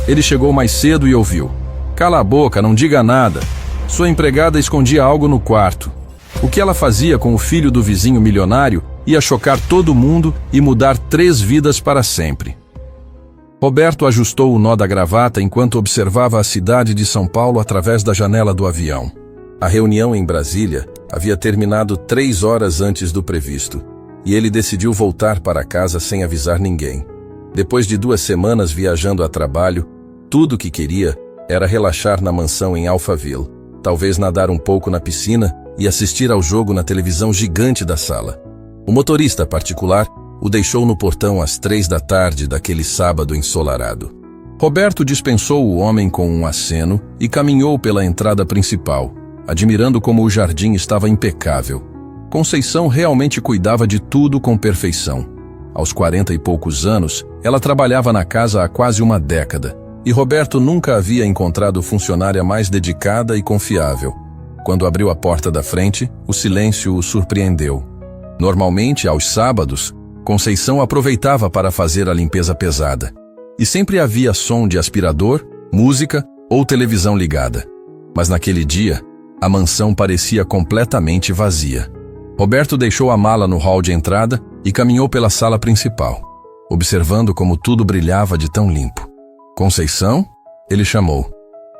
Ele chegou mais cedo e ouviu: "Cala a boca, não diga nada." Sua empregada escondia algo no quarto. O que ela fazia com o filho do vizinho milionário ia chocar todo mundo e mudar 3 vidas para sempre. Roberto ajustou o nó da gravata enquanto observava a cidade de São Paulo através da janela do avião. A reunião em Brasília havia terminado 3 horas antes do previsto, e ele decidiu voltar para casa sem avisar ninguém. Depois de 2 semanas viajando a trabalho, tudo o que queria era relaxar na mansão em Alphaville, talvez nadar um pouco na piscina e assistir ao jogo na televisão gigante da sala. O motorista particular o deixou no portão às 3 da tarde daquele sábado ensolarado. Roberto dispensou o homem com um aceno e caminhou pela entrada principal, admirando como o jardim estava impecável. Conceição realmente cuidava de tudo com perfeição. Aos 40 e poucos anos, ela trabalhava na casa há quase uma década, e Roberto nunca havia encontrado funcionária mais dedicada e confiável. Quando abriu a porta da frente, o silêncio o surpreendeu. Normalmente, aos sábados, Conceição aproveitava para fazer a limpeza pesada. E sempre havia som de aspirador, música ou televisão ligada. Mas naquele dia, a mansão parecia completamente vazia. Roberto deixou a mala no hall de entrada e caminhou pela sala principal, observando como tudo brilhava de tão limpo. "Conceição?" ele chamou,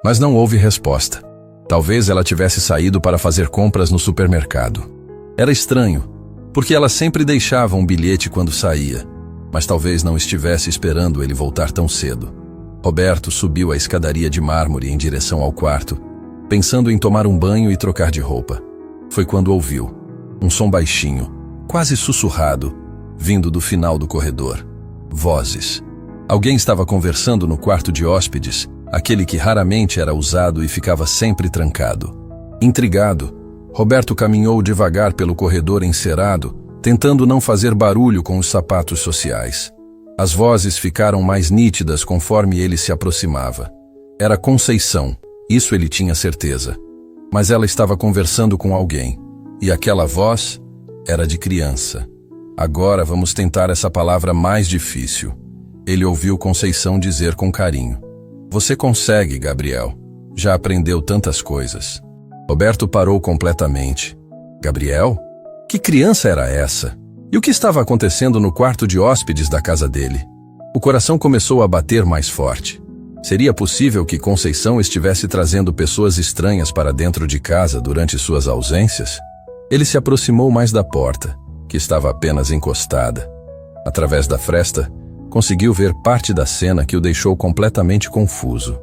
mas não houve resposta. Talvez ela tivesse saído para fazer compras no supermercado. Era estranho, porque ela sempre deixava um bilhete quando saía, mas talvez não estivesse esperando ele voltar tão cedo. Roberto subiu a escadaria de mármore em direção ao quarto, pensando em tomar um banho e trocar de roupa. Foi quando ouviu um som baixinho, quase sussurrado, vindo do final do corredor. Vozes. Alguém estava conversando no quarto de hóspedes, aquele que raramente era usado e ficava sempre trancado. Intrigado, Roberto caminhou devagar pelo corredor encerado, tentando não fazer barulho com os sapatos sociais. As vozes ficaram mais nítidas conforme ele se aproximava. Era Conceição, isso ele tinha certeza. Mas ela estava conversando com alguém, e aquela voz era de criança. "Agora vamos tentar essa palavra mais difícil." Ele ouviu Conceição dizer com carinho: "Você consegue, Gabriel. Já aprendeu tantas coisas." Roberto parou completamente. Gabriel? Que criança era essa? E o que estava acontecendo no quarto de hóspedes da casa dele? O coração começou a bater mais forte. Seria possível que Conceição estivesse trazendo pessoas estranhas para dentro de casa durante suas ausências? Ele se aproximou mais da porta, que estava apenas encostada. Através da fresta, conseguiu ver parte da cena que o deixou completamente confuso.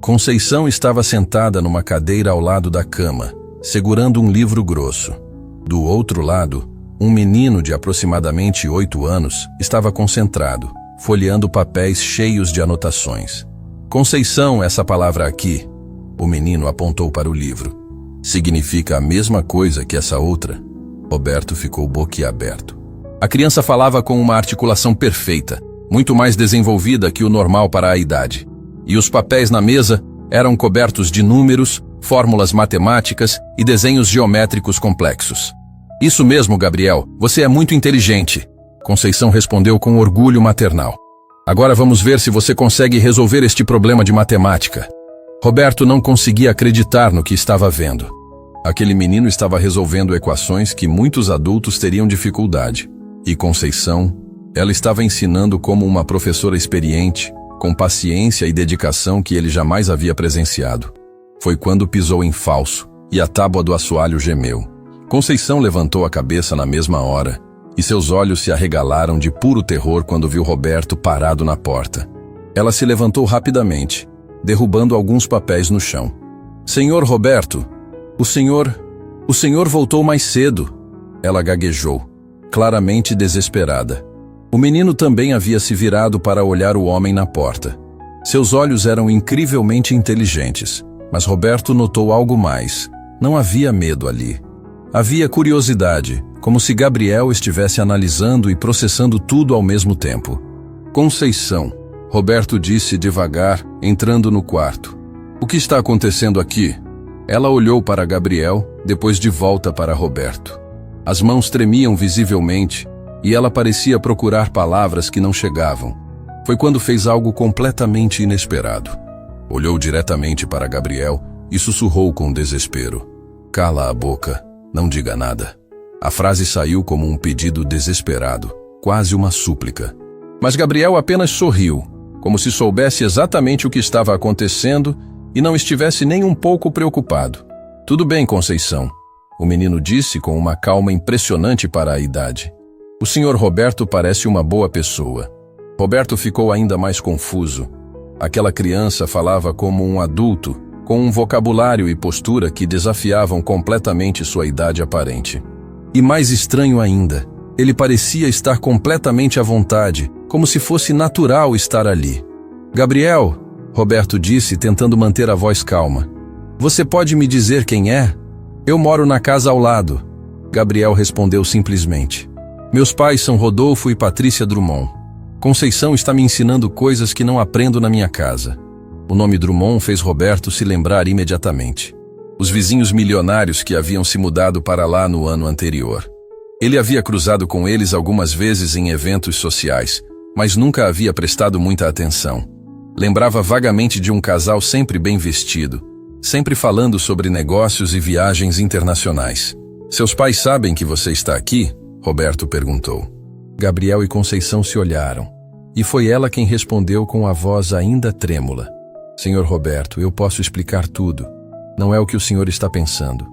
Conceição estava sentada numa cadeira ao lado da cama, segurando um livro grosso. Do outro lado, um menino de aproximadamente 8 anos estava concentrado, folheando papéis cheios de anotações. "Conceição, essa palavra aqui." O menino apontou para o livro. "Significa a mesma coisa que essa outra?" Roberto ficou boquiaberto. A criança falava com uma articulação perfeita, muito mais desenvolvida que o normal para a idade. E os papéis na mesa eram cobertos de números, fórmulas matemáticas e desenhos geométricos complexos. "Isso mesmo, Gabriel, você é muito inteligente." Conceição respondeu com orgulho maternal. "Agora vamos ver se você consegue resolver este problema de matemática." Roberto não conseguia acreditar no que estava vendo. Aquele menino estava resolvendo equações que muitos adultos teriam dificuldade. E Conceição, ela estava ensinando como uma professora experiente, com paciência e dedicação que ele jamais havia presenciado. Foi quando pisou em falso, e a tábua do assoalho gemeu. Conceição levantou a cabeça na mesma hora, e seus olhos se arregalaram de puro terror quando viu Roberto parado na porta. Ela se levantou rapidamente, derrubando alguns papéis no chão. "Senhor Roberto, o senhor voltou mais cedo." Ela gaguejou, claramente desesperada. O menino também havia se virado para olhar o homem na porta. Seus olhos eram incrivelmente inteligentes, mas Roberto notou algo mais. Não havia medo ali. Havia curiosidade, como se Gabriel estivesse analisando e processando tudo ao mesmo tempo. "Conceição", Roberto disse devagar, entrando no quarto. "O que está acontecendo aqui?" Ela olhou para Gabriel, depois de volta para Roberto. As mãos tremiam visivelmente, e ela parecia procurar palavras que não chegavam. foi quando fez algo completamente inesperado. Olhou diretamente para Gabriel e sussurrou com desespero: "Cala a boca, não diga nada." A frase saiu como um pedido desesperado, quase uma súplica. Mas Gabriel apenas sorriu, como se soubesse exatamente o que estava acontecendo e não estivesse nem um pouco preocupado. "Tudo bem, Conceição," o menino disse com uma calma impressionante para a idade. "O senhor Roberto parece uma boa pessoa." Roberto ficou ainda mais confuso. Aquela criança falava como um adulto, com um vocabulário e postura que desafiavam completamente sua idade aparente. E mais estranho ainda, ele parecia estar completamente à vontade, como se fosse natural estar ali. "Gabriel," Roberto disse, tentando manter a voz calma, "você pode me dizer quem é?" "Eu moro na casa ao lado," Gabriel respondeu simplesmente. "Meus pais são Rodolfo e Patrícia Drummond. Conceição está me ensinando coisas que não aprendo na minha casa." O nome Drummond fez Roberto se lembrar imediatamente. Os vizinhos milionários que haviam se mudado para lá no ano anterior. Ele havia cruzado com eles algumas vezes em eventos sociais, mas nunca havia prestado muita atenção. Lembrava vagamente de um casal sempre bem vestido, sempre falando sobre negócios e viagens internacionais. "Seus pais sabem que você está aqui?" Roberto perguntou. Gabriel e Conceição se olharam, e foi ela quem respondeu com a voz ainda trêmula: "Senhor Roberto, eu posso explicar tudo. Não é o que o senhor está pensando."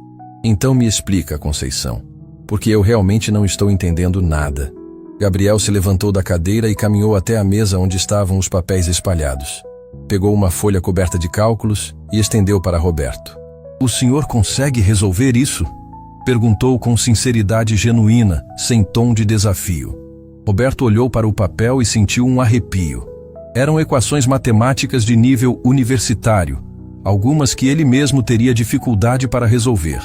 "Então me explica, Conceição, porque eu realmente não estou entendendo nada." Gabriel se levantou da cadeira e caminhou até a mesa onde estavam os papéis espalhados. Pegou uma folha coberta de cálculos e estendeu para Roberto. "O senhor consegue resolver isso?" perguntou com sinceridade genuína, sem tom de desafio. Roberto olhou para o papel e sentiu um arrepio. Eram equações matemáticas de nível universitário, algumas que ele mesmo teria dificuldade para resolver.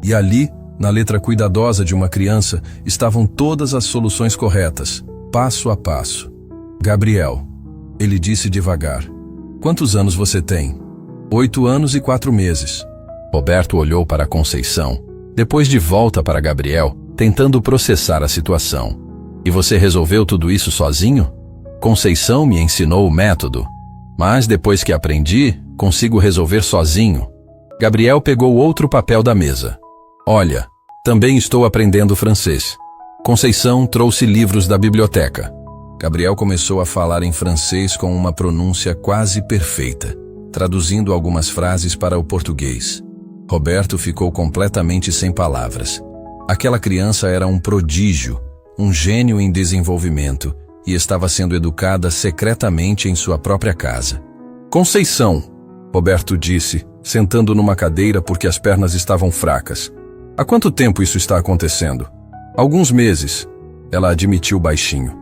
E ali, na letra cuidadosa de uma criança, estavam todas as soluções corretas, passo a passo. "Gabriel," ele disse devagar, "quantos anos você tem?" 8 anos e 4 meses. Roberto olhou para Conceição, depois de volta para Gabriel, tentando processar a situação. "E você resolveu tudo isso sozinho?" "Conceição me ensinou o método, mas depois que aprendi, consigo resolver sozinho." Gabriel pegou outro papel da mesa. "Olha, também estou aprendendo francês." Conceição trouxe livros da biblioteca. Gabriel começou a falar em francês com uma pronúncia quase perfeita, traduzindo algumas frases para o português. Roberto ficou completamente sem palavras. Aquela criança era um prodígio, um gênio em desenvolvimento, e estava sendo educada secretamente em sua própria casa. "Conceição," Roberto disse, sentando numa cadeira porque as pernas estavam fracas. "Há quanto tempo isso está acontecendo?" "Alguns meses," ela admitiu baixinho.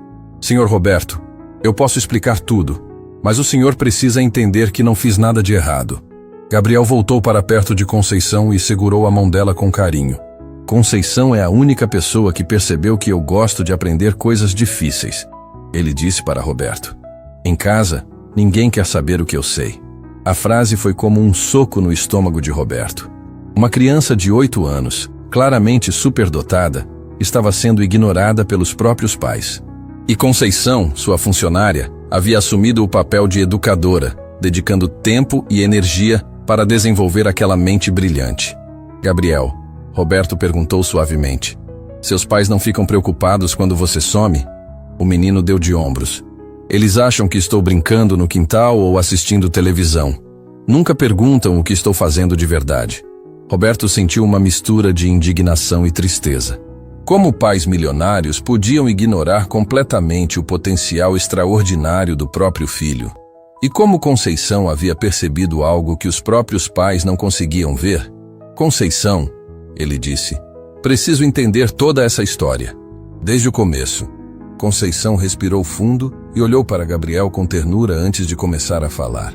"Senhor Roberto, eu posso explicar tudo, mas o senhor precisa entender que não fiz nada de errado." Gabriel voltou para perto de Conceição e segurou a mão dela com carinho. "Conceição é a única pessoa que percebeu que eu gosto de aprender coisas difíceis," ele disse para Roberto. "Em casa, ninguém quer saber o que eu sei." A frase foi como um soco no estômago de Roberto. Uma criança de 8 anos, claramente superdotada, estava sendo ignorada pelos próprios pais. E Conceição, sua funcionária, havia assumido o papel de educadora, dedicando tempo e energia para desenvolver aquela mente brilhante. "Gabriel," Roberto perguntou suavemente, "seus pais não ficam preocupados quando você some?" O menino deu de ombros. "Eles acham que estou brincando no quintal ou assistindo televisão. Nunca perguntam o que estou fazendo de verdade." Roberto sentiu uma mistura de indignação e tristeza. Como pais milionários podiam ignorar completamente o potencial extraordinário do próprio filho? E como Conceição havia percebido algo que os próprios pais não conseguiam ver? "Conceição," ele disse, "preciso entender toda essa história, desde o começo." Conceição respirou fundo e olhou para Gabriel com ternura antes de começar a falar.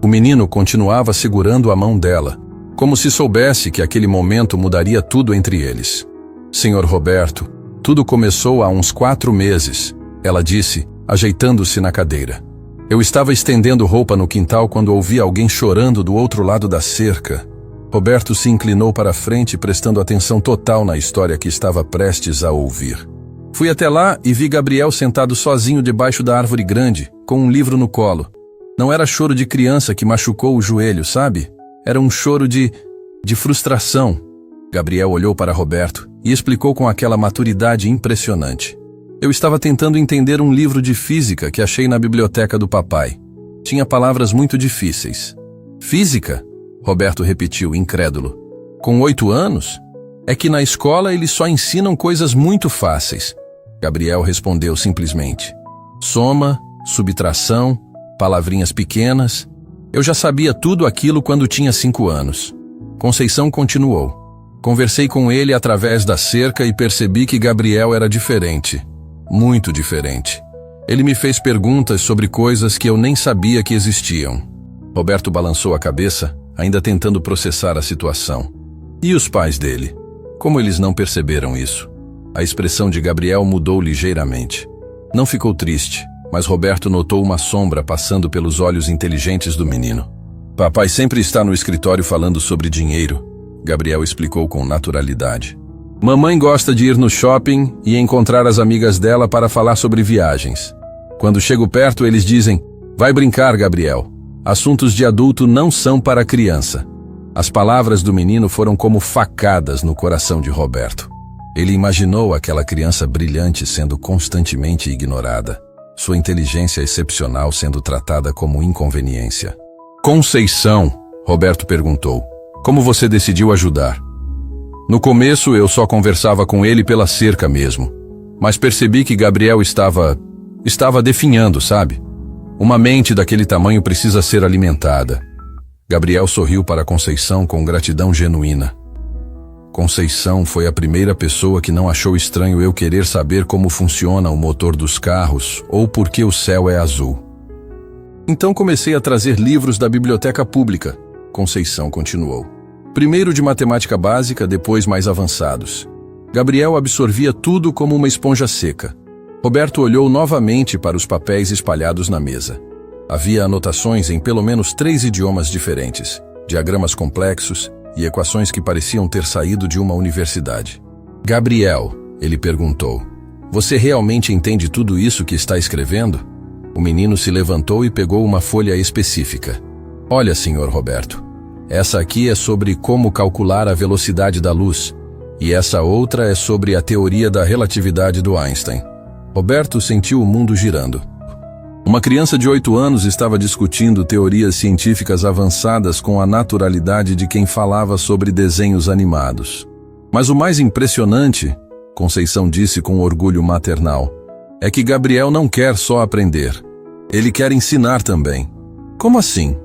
O menino continuava segurando a mão dela, como se soubesse que aquele momento mudaria tudo entre eles. "Senhor Roberto, tudo começou há uns 4 meses, ela disse, ajeitando-se na cadeira. "Eu estava estendendo roupa no quintal quando ouvi alguém chorando do outro lado da cerca." Roberto se inclinou para a frente, prestando atenção total na história que estava prestes a ouvir. Fui até lá e vi Gabriel sentado sozinho debaixo da árvore grande, com um livro no colo. Não era choro de criança que machucou o joelho, sabe? Era um choro de frustração. Gabriel olhou para Roberto e explicou com aquela maturidade impressionante. Eu estava tentando entender um livro de física que achei na biblioteca do papai. Tinha palavras muito difíceis. Física? Roberto repetiu, incrédulo. Com 8 anos? É que na escola eles só ensinam coisas muito fáceis. Gabriel respondeu simplesmente. Soma, subtração, palavrinhas pequenas. Eu já sabia tudo aquilo quando tinha 5 anos. Conceição continuou. Conversei com ele através da cerca e percebi que Gabriel era diferente. Muito diferente. Ele me fez perguntas sobre coisas que eu nem sabia que existiam. Roberto balançou a cabeça, ainda tentando processar a situação. E os pais dele? Como eles não perceberam isso? A expressão de Gabriel mudou ligeiramente. Não ficou triste, mas Roberto notou uma sombra passando pelos olhos inteligentes do menino. Papai sempre está no escritório falando sobre dinheiro, Gabriel explicou com naturalidade. Mamãe gosta de ir no shopping e encontrar as amigas dela para falar sobre viagens. Quando chego perto, eles dizem, vai brincar, Gabriel. Assuntos de adulto não são para criança. As palavras do menino foram como facadas no coração de Roberto. Ele imaginou aquela criança brilhante sendo constantemente ignorada, sua inteligência excepcional sendo tratada como inconveniência. Conceição, Roberto perguntou, como você decidiu ajudar? No começo eu só conversava com ele pela cerca mesmo, mas percebi que Gabriel estava definhando, sabe? Uma mente daquele tamanho precisa ser alimentada. Gabriel sorriu para Conceição com gratidão genuína. Conceição foi a primeira pessoa que não achou estranho eu querer saber como funciona o motor dos carros ou por que o céu é azul. Então comecei a trazer livros da biblioteca pública, Conceição continuou. Primeiro de matemática básica, depois mais avançados. Gabriel absorvia tudo como uma esponja seca. Roberto olhou novamente para os papéis espalhados na mesa. Havia anotações em pelo menos 3 idiomas diferentes, diagramas complexos e equações que pareciam ter saído de uma universidade. Gabriel, ele perguntou, você realmente entende tudo isso que está escrevendo? O menino se levantou e pegou uma folha específica. Olha, senhor Roberto, essa aqui é sobre como calcular a velocidade da luz, e essa outra é sobre a teoria da relatividade do Einstein. Roberto sentiu o mundo girando. Uma criança de 8 anos estava discutindo teorias científicas avançadas com a naturalidade de quem falava sobre desenhos animados. Mas o mais impressionante, Conceição disse com orgulho maternal, é que Gabriel não quer só aprender. Ele quer ensinar também. Como assim?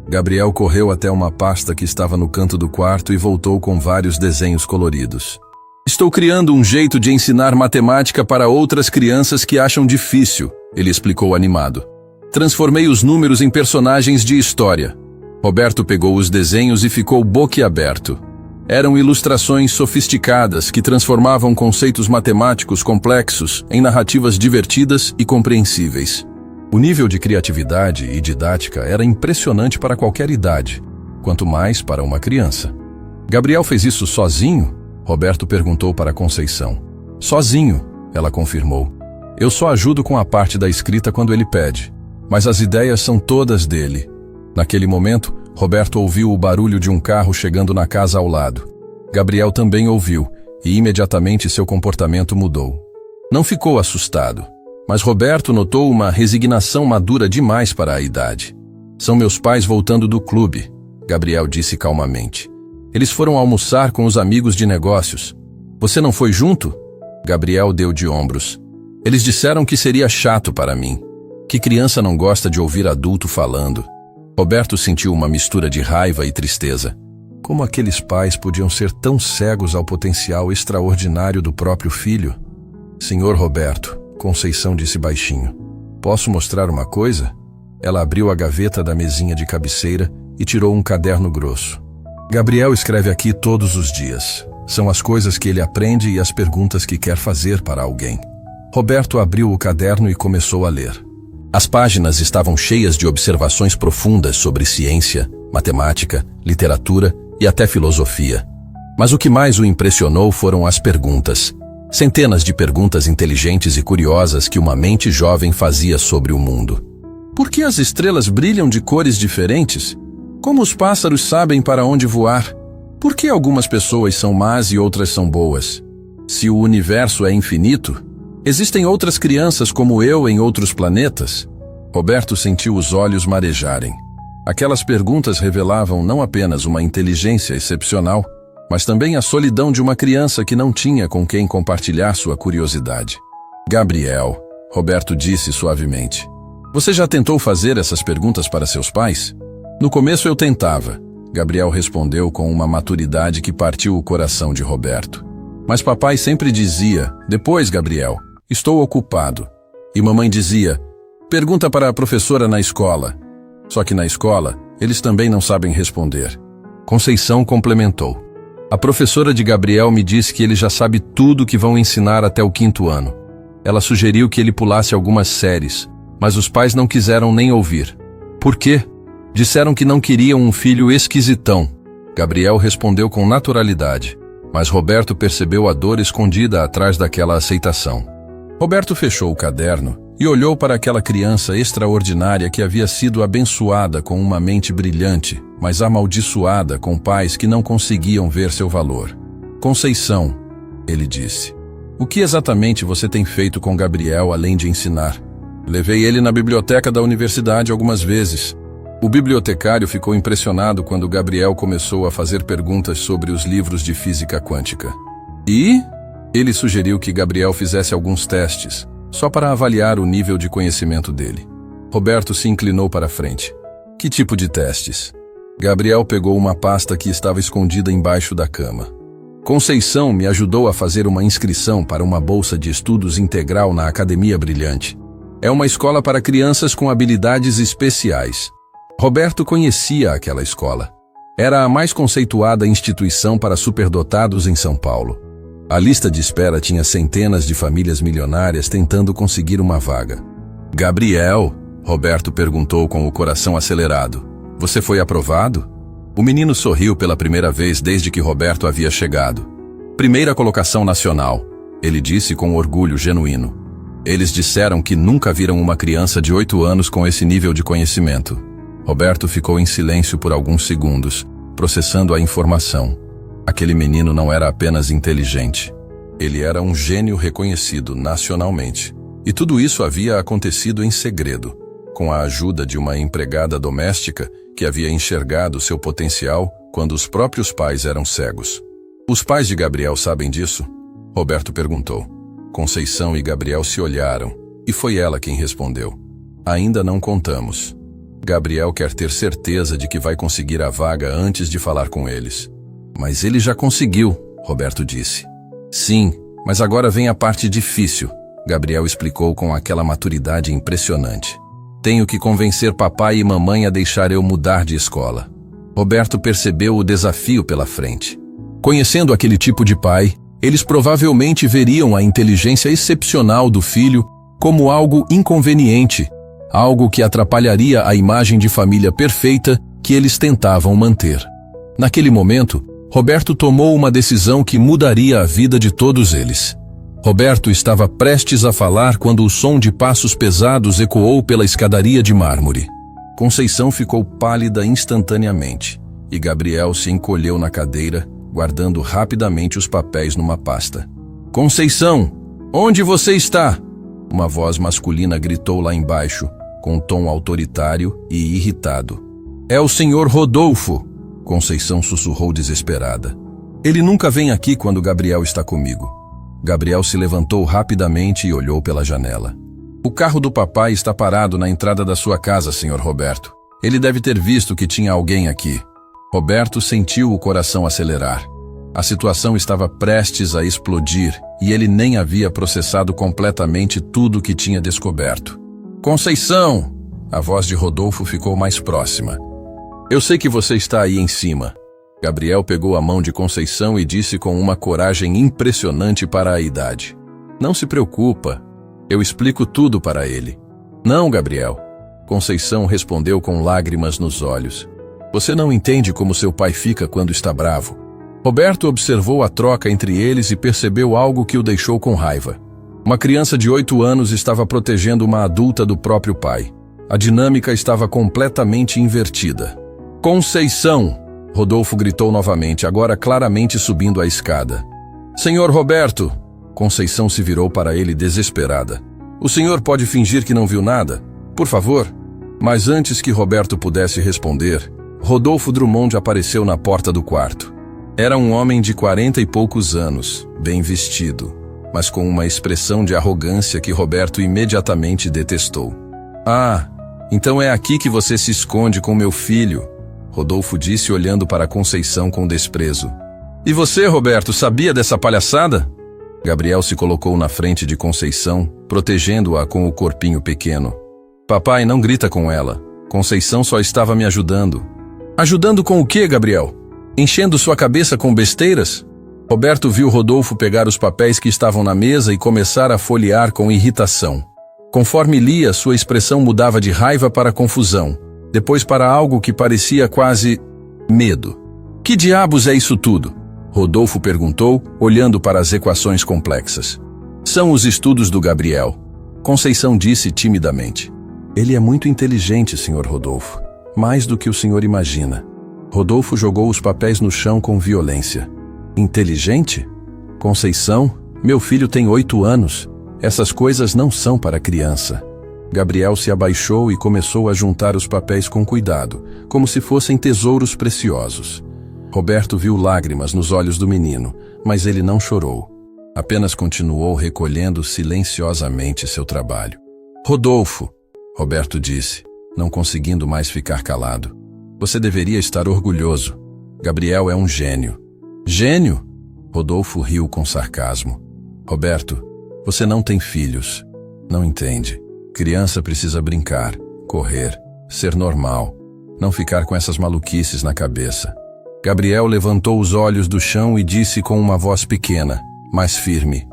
Gabriel correu até uma pasta que estava no canto do quarto e voltou com vários desenhos coloridos. Estou criando um jeito de ensinar matemática para outras crianças que acham difícil, ele explicou animado. Transformei os números em personagens de história. Roberto pegou os desenhos e ficou boquiaberto. Eram ilustrações sofisticadas que transformavam conceitos matemáticos complexos em narrativas divertidas e compreensíveis. O nível de criatividade e didática era impressionante para qualquer idade, quanto mais para uma criança. Gabriel fez isso sozinho? Roberto perguntou para Conceição. Sozinho, ela confirmou. Eu só ajudo com a parte da escrita quando ele pede, mas as ideias são todas dele. Naquele momento, Roberto ouviu o barulho de um carro chegando na casa ao lado. Gabriel também ouviu, e imediatamente seu comportamento mudou. Não ficou assustado, mas Roberto notou uma resignação madura demais para a idade. São meus pais voltando do clube, Gabriel disse calmamente. Eles foram almoçar com os amigos de negócios. Você não foi junto? Gabriel deu de ombros. Eles disseram que seria chato para mim. Que criança não gosta de ouvir adulto falando? Roberto sentiu uma mistura de raiva e tristeza. Como aqueles pais podiam ser tão cegos ao potencial extraordinário do próprio filho? Senhor Roberto, Conceição disse baixinho. Posso mostrar uma coisa? Ela abriu a gaveta da mesinha de cabeceira e tirou um caderno grosso. Gabriel escreve aqui todos os dias. São as coisas que ele aprende e as perguntas que quer fazer para alguém. Roberto abriu o caderno e começou a ler. As páginas estavam cheias de observações profundas sobre ciência, matemática, literatura e até filosofia. Mas o que mais o impressionou foram as perguntas. Centenas de perguntas inteligentes e curiosas que uma mente jovem fazia sobre o mundo. Por que as estrelas brilham de cores diferentes? Como os pássaros sabem para onde voar? Por que algumas pessoas são más e outras são boas? Se o universo é infinito, existem outras crianças como eu em outros planetas? Roberto sentiu os olhos marejarem. Aquelas perguntas revelavam não apenas uma inteligência excepcional, mas também a solidão de uma criança que não tinha com quem compartilhar sua curiosidade. Gabriel, Roberto disse suavemente. Você já tentou fazer essas perguntas para seus pais? No começo eu tentava, Gabriel respondeu com uma maturidade que partiu o coração de Roberto. Mas papai sempre dizia, depois, Gabriel, estou ocupado. E mamãe dizia, pergunta para a professora na escola. Só que na escola, eles também não sabem responder. Conceição complementou. A professora de Gabriel me disse que ele já sabe tudo que vão ensinar até o 5º ano. Ela sugeriu que ele pulasse algumas séries, mas os pais não quiseram nem ouvir. Por quê? Disseram que não queriam um filho esquisitão. Gabriel respondeu com naturalidade, mas Roberto percebeu a dor escondida atrás daquela aceitação. Roberto fechou o caderno e olhou para aquela criança extraordinária que havia sido abençoada com uma mente brilhante, mas amaldiçoada com pais que não conseguiam ver seu valor. Conceição, ele disse, o que exatamente você tem feito com Gabriel além de ensinar? Levei ele na biblioteca da universidade algumas vezes. O bibliotecário ficou impressionado quando Gabriel começou a fazer perguntas sobre os livros de física quântica. E ele sugeriu que Gabriel fizesse alguns testes, só para avaliar o nível de conhecimento dele. Roberto se inclinou para a frente. Que tipo de testes? Gabriel pegou uma pasta que estava escondida embaixo da cama. Conceição me ajudou a fazer uma inscrição para uma bolsa de estudos integral na Academia Brilhante. É uma escola para crianças com habilidades especiais. Roberto conhecia aquela escola. Era a mais conceituada instituição para superdotados em São Paulo. A lista de espera tinha centenas de famílias milionárias tentando conseguir uma vaga. Gabriel, Roberto perguntou com o coração acelerado, você foi aprovado? O menino sorriu pela primeira vez desde que Roberto havia chegado. Primeira colocação nacional, ele disse com orgulho genuíno. Eles disseram que nunca viram uma criança de 8 anos com esse nível de conhecimento. Roberto ficou em silêncio por alguns segundos, processando a informação. Aquele menino não era apenas inteligente. Ele era um gênio reconhecido nacionalmente. E tudo isso havia acontecido em segredo, com a ajuda de uma empregada doméstica que havia enxergado seu potencial quando os próprios pais eram cegos. Os pais de Gabriel sabem disso? Roberto perguntou. Conceição e Gabriel se olharam, e foi ela quem respondeu. Ainda não contamos. Gabriel quer ter certeza de que vai conseguir a vaga antes de falar com eles. Mas ele já conseguiu, Roberto disse. Sim, mas agora vem a parte difícil, Gabriel explicou com aquela maturidade impressionante. Tenho que convencer papai e mamãe a deixar eu mudar de escola. Roberto percebeu o desafio pela frente. Conhecendo aquele tipo de pai, eles provavelmente veriam a inteligência excepcional do filho como algo inconveniente, algo que atrapalharia a imagem de família perfeita que eles tentavam manter. Naquele momento, Roberto tomou uma decisão que mudaria a vida de todos eles. Roberto estava prestes a falar quando o som de passos pesados ecoou pela escadaria de mármore. Conceição ficou pálida instantaneamente, e Gabriel se encolheu na cadeira, guardando rapidamente os papéis numa pasta. Conceição, onde você está? Uma voz masculina gritou lá embaixo, com um tom autoritário e irritado. É o senhor Rodolfo, Conceição sussurrou desesperada. Ele nunca vem aqui quando Gabriel está comigo. Gabriel se levantou rapidamente e olhou pela janela. O carro do papai está parado na entrada da sua casa, senhor Roberto. Ele deve ter visto que tinha alguém aqui. Roberto sentiu o coração acelerar. A situação estava prestes a explodir e ele nem havia processado completamente tudo o que tinha descoberto. Conceição! A voz de Rodolfo ficou mais próxima. Eu sei que você está aí em cima. Gabriel pegou a mão de Conceição e disse com uma coragem impressionante para a idade. Não se preocupa, eu explico tudo para ele. Não, Gabriel. Conceição respondeu com lágrimas nos olhos. Você não entende como seu pai fica quando está bravo. Roberto observou a troca entre eles e percebeu algo que o deixou com raiva. Uma criança de 8 anos estava protegendo uma adulta do próprio pai. A dinâmica estava completamente invertida. Conceição! Rodolfo gritou novamente, agora claramente subindo a escada. Senhor Roberto! Conceição se virou para ele desesperada. O senhor pode fingir que não viu nada? Por favor? Mas antes que Roberto pudesse responder, Rodolfo Drummond apareceu na porta do quarto. Era um homem de 40 e poucos anos, bem vestido, mas com uma expressão de arrogância que Roberto imediatamente detestou. Ah, então é aqui que você se esconde com meu filho, Rodolfo disse olhando para Conceição com desprezo. E você, Roberto, sabia dessa palhaçada? Gabriel se colocou na frente de Conceição, protegendo-a com o corpinho pequeno. Papai, não grita com ela. Conceição só estava me ajudando. Ajudando com o quê, Gabriel? Enchendo sua cabeça com besteiras? Roberto viu Rodolfo pegar os papéis que estavam na mesa e começar a folhear com irritação. Conforme lia, sua expressão mudava de raiva para confusão, depois para algo que parecia quase medo. Que diabos é isso tudo? Rodolfo perguntou, olhando para as equações complexas. São os estudos do Gabriel. Conceição disse timidamente. Ele é muito inteligente, Sr. Rodolfo. Mais do que o senhor imagina. Rodolfo jogou os papéis no chão com violência. Inteligente? Conceição, meu filho tem 8 anos. Essas coisas não são para criança. Gabriel se abaixou e começou a juntar os papéis com cuidado, como se fossem tesouros preciosos. Roberto viu lágrimas nos olhos do menino, mas ele não chorou. Apenas continuou recolhendo silenciosamente seu trabalho. Rodolfo, Roberto disse, não conseguindo mais ficar calado. Você deveria estar orgulhoso. Gabriel é um gênio. Gênio? Rodolfo riu com sarcasmo. Roberto, você não tem filhos. Não entende. Criança precisa brincar, correr, ser normal. Não ficar com essas maluquices na cabeça. Gabriel levantou os olhos do chão e disse com uma voz pequena, mas firme.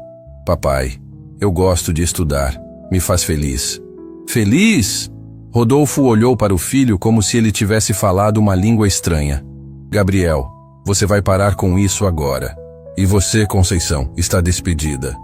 Papai, eu gosto de estudar. Me faz feliz. Feliz? Rodolfo olhou para o filho como se ele tivesse falado uma língua estranha. Gabriel, você vai parar com isso agora. E você, Conceição, está despedida.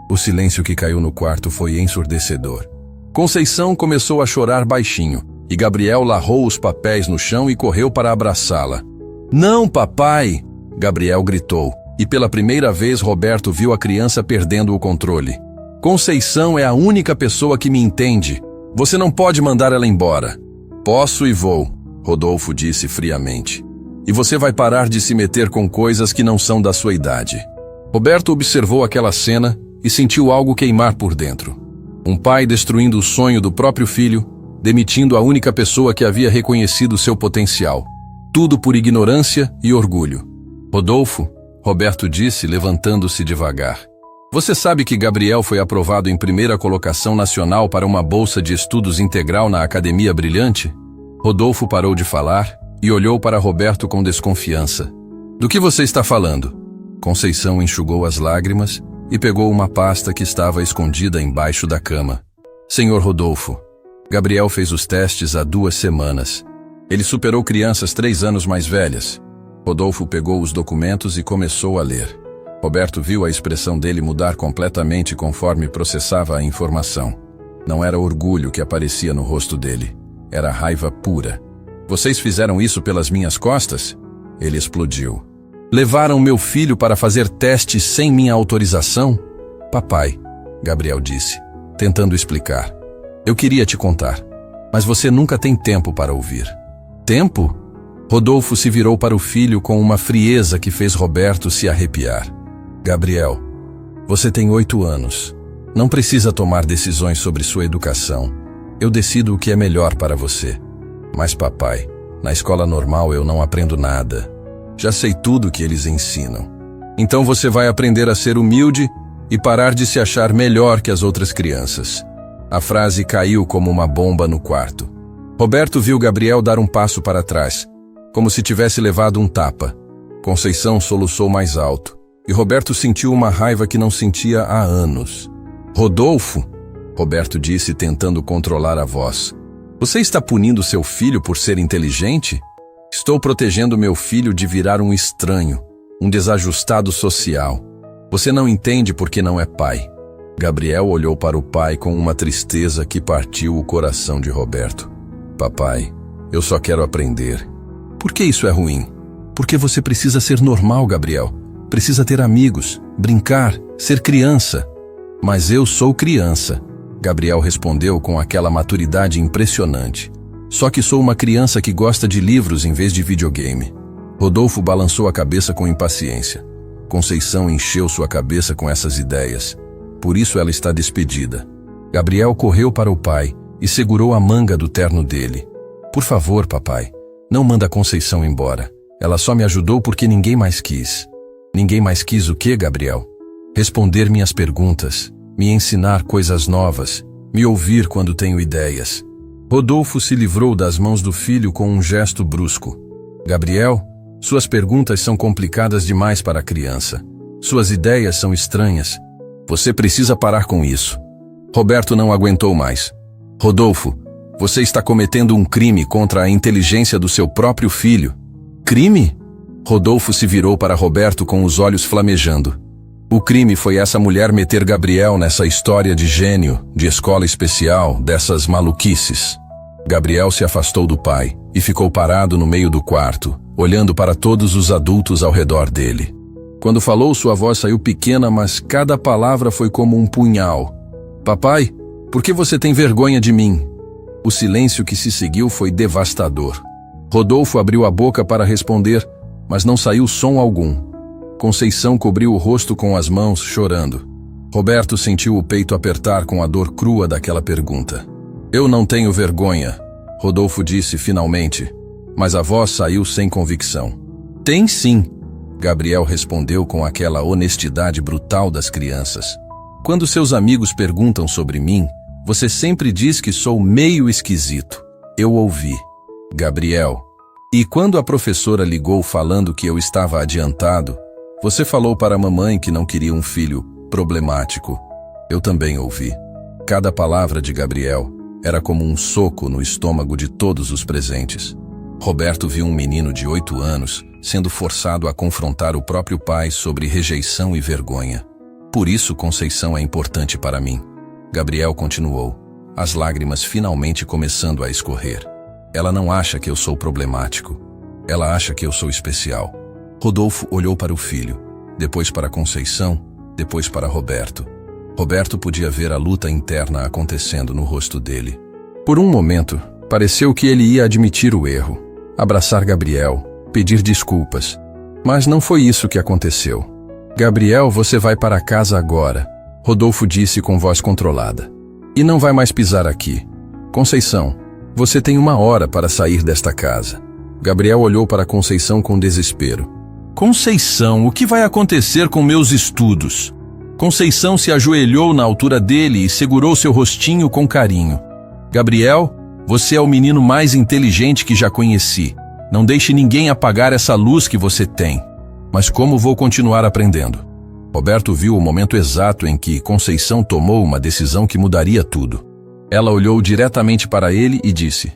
O silêncio que caiu no quarto foi ensurdecedor. Conceição começou a chorar baixinho, e Gabriel larrou os papéis no chão e correu para abraçá-la. Não, papai! Gabriel gritou, e pela primeira vez Roberto viu a criança perdendo o controle. Conceição é a única pessoa que me entende. Você não pode mandar ela embora. Posso e vou, Rodolfo disse friamente. E você vai parar de se meter com coisas que não são da sua idade. Roberto observou aquela cena e sentiu algo queimar por dentro. Um pai destruindo o sonho do próprio filho, demitindo a única pessoa que havia reconhecido seu potencial. Tudo por ignorância e orgulho. Rodolfo, Roberto disse, levantando-se devagar. Você sabe que Gabriel foi aprovado em primeira colocação nacional para uma bolsa de estudos integral na Academia Brilhante? Rodolfo parou de falar e olhou para Roberto com desconfiança. Do que você está falando? Conceição enxugou as lágrimas e pegou uma pasta que estava escondida embaixo da cama. Senhor Rodolfo, Gabriel fez os testes há 2 semanas. Ele superou crianças 3 anos mais velhas. Rodolfo pegou os documentos e começou a ler. Roberto viu a expressão dele mudar completamente conforme processava a informação. Não era orgulho que aparecia no rosto dele. Era raiva pura. Vocês fizeram isso pelas minhas costas? Ele explodiu. Levaram meu filho para fazer testes sem minha autorização? Papai, Gabriel disse, tentando explicar. Eu queria te contar, mas você nunca tem tempo para ouvir. Tempo? Rodolfo se virou para o filho com uma frieza que fez Roberto se arrepiar. Gabriel, você tem 8 anos. Não precisa tomar decisões sobre sua educação. Eu decido o que é melhor para você. Mas papai, na escola normal eu não aprendo nada. Já sei tudo o que eles ensinam. Então você vai aprender a ser humilde e parar de se achar melhor que as outras crianças. A frase caiu como uma bomba no quarto. Roberto viu Gabriel dar um passo para trás, como se tivesse levado um tapa. Conceição soluçou mais alto, e Roberto sentiu uma raiva que não sentia há anos. Rodolfo, Roberto disse tentando controlar a voz. Você está punindo seu filho por ser inteligente? Estou protegendo meu filho de virar um estranho. Um desajustado social. Você não entende porque não é pai. Gabriel olhou para o pai com uma tristeza que partiu o coração de Roberto. Papai, eu só quero aprender. Por que isso é ruim? Porque você precisa ser normal, Gabriel. Precisa ter amigos, brincar, ser criança. Mas eu sou criança, Gabriel respondeu com aquela maturidade impressionante. Só que sou uma criança que gosta de livros em vez de videogame. Rodolfo balançou a cabeça com impaciência. Conceição encheu sua cabeça com essas ideias. Por isso ela está despedida. Gabriel correu para o pai e segurou a manga do terno dele. Por favor, papai, não manda a Conceição embora. Ela só me ajudou porque ninguém mais quis. Ninguém mais quis o quê, Gabriel? Responder minhas perguntas, me ensinar coisas novas, me ouvir quando tenho ideias. Rodolfo se livrou das mãos do filho com um gesto brusco. Gabriel, suas perguntas são complicadas demais para a criança. Suas ideias são estranhas. Você precisa parar com isso. Roberto não aguentou mais. Rodolfo, você está cometendo um crime contra a inteligência do seu próprio filho. Crime? Rodolfo se virou para Roberto com os olhos flamejando. O crime foi essa mulher meter Gabriel nessa história de gênio, de escola especial, dessas maluquices. Gabriel se afastou do pai e ficou parado no meio do quarto, olhando para todos os adultos ao redor dele. Quando falou, sua voz saiu pequena, mas cada palavra foi como um punhal. Papai, por que você tem vergonha de mim? O silêncio que se seguiu foi devastador. Rodolfo abriu a boca para responder, mas não saiu som algum. Conceição cobriu o rosto com as mãos, chorando. Roberto sentiu o peito apertar com a dor crua daquela pergunta. Eu não tenho vergonha, Rodolfo disse finalmente, mas a voz saiu sem convicção. Tem sim, Gabriel respondeu com aquela honestidade brutal das crianças. Quando seus amigos perguntam sobre mim, você sempre diz que sou meio esquisito. Eu ouvi. Gabriel. E quando a professora ligou falando que eu estava adiantado, você falou para a mamãe que não queria um filho problemático. Eu também ouvi. Cada palavra de Gabriel era como um soco no estômago de todos os presentes. Roberto viu um menino de 8 anos sendo forçado a confrontar o próprio pai sobre rejeição e vergonha. Por isso Conceição é importante para mim. Gabriel continuou, as lágrimas finalmente começando a escorrer. Ela não acha que eu sou problemático. Ela acha que eu sou especial. Rodolfo olhou para o filho, depois para Conceição, depois para Roberto. Roberto podia ver a luta interna acontecendo no rosto dele. Por um momento, pareceu que ele ia admitir o erro, abraçar Gabriel, pedir desculpas. Mas não foi isso que aconteceu. Gabriel, você vai para casa agora, Rodolfo disse com voz controlada. E não vai mais pisar aqui. Conceição, você tem 1 hora para sair desta casa. Gabriel olhou para Conceição com desespero. Conceição, o que vai acontecer com meus estudos? Conceição se ajoelhou na altura dele e segurou seu rostinho com carinho. Gabriel, você é o menino mais inteligente que já conheci. Não deixe ninguém apagar essa luz que você tem. Mas como vou continuar aprendendo? Roberto viu o momento exato em que Conceição tomou uma decisão que mudaria tudo. Ela olhou diretamente para ele e disse: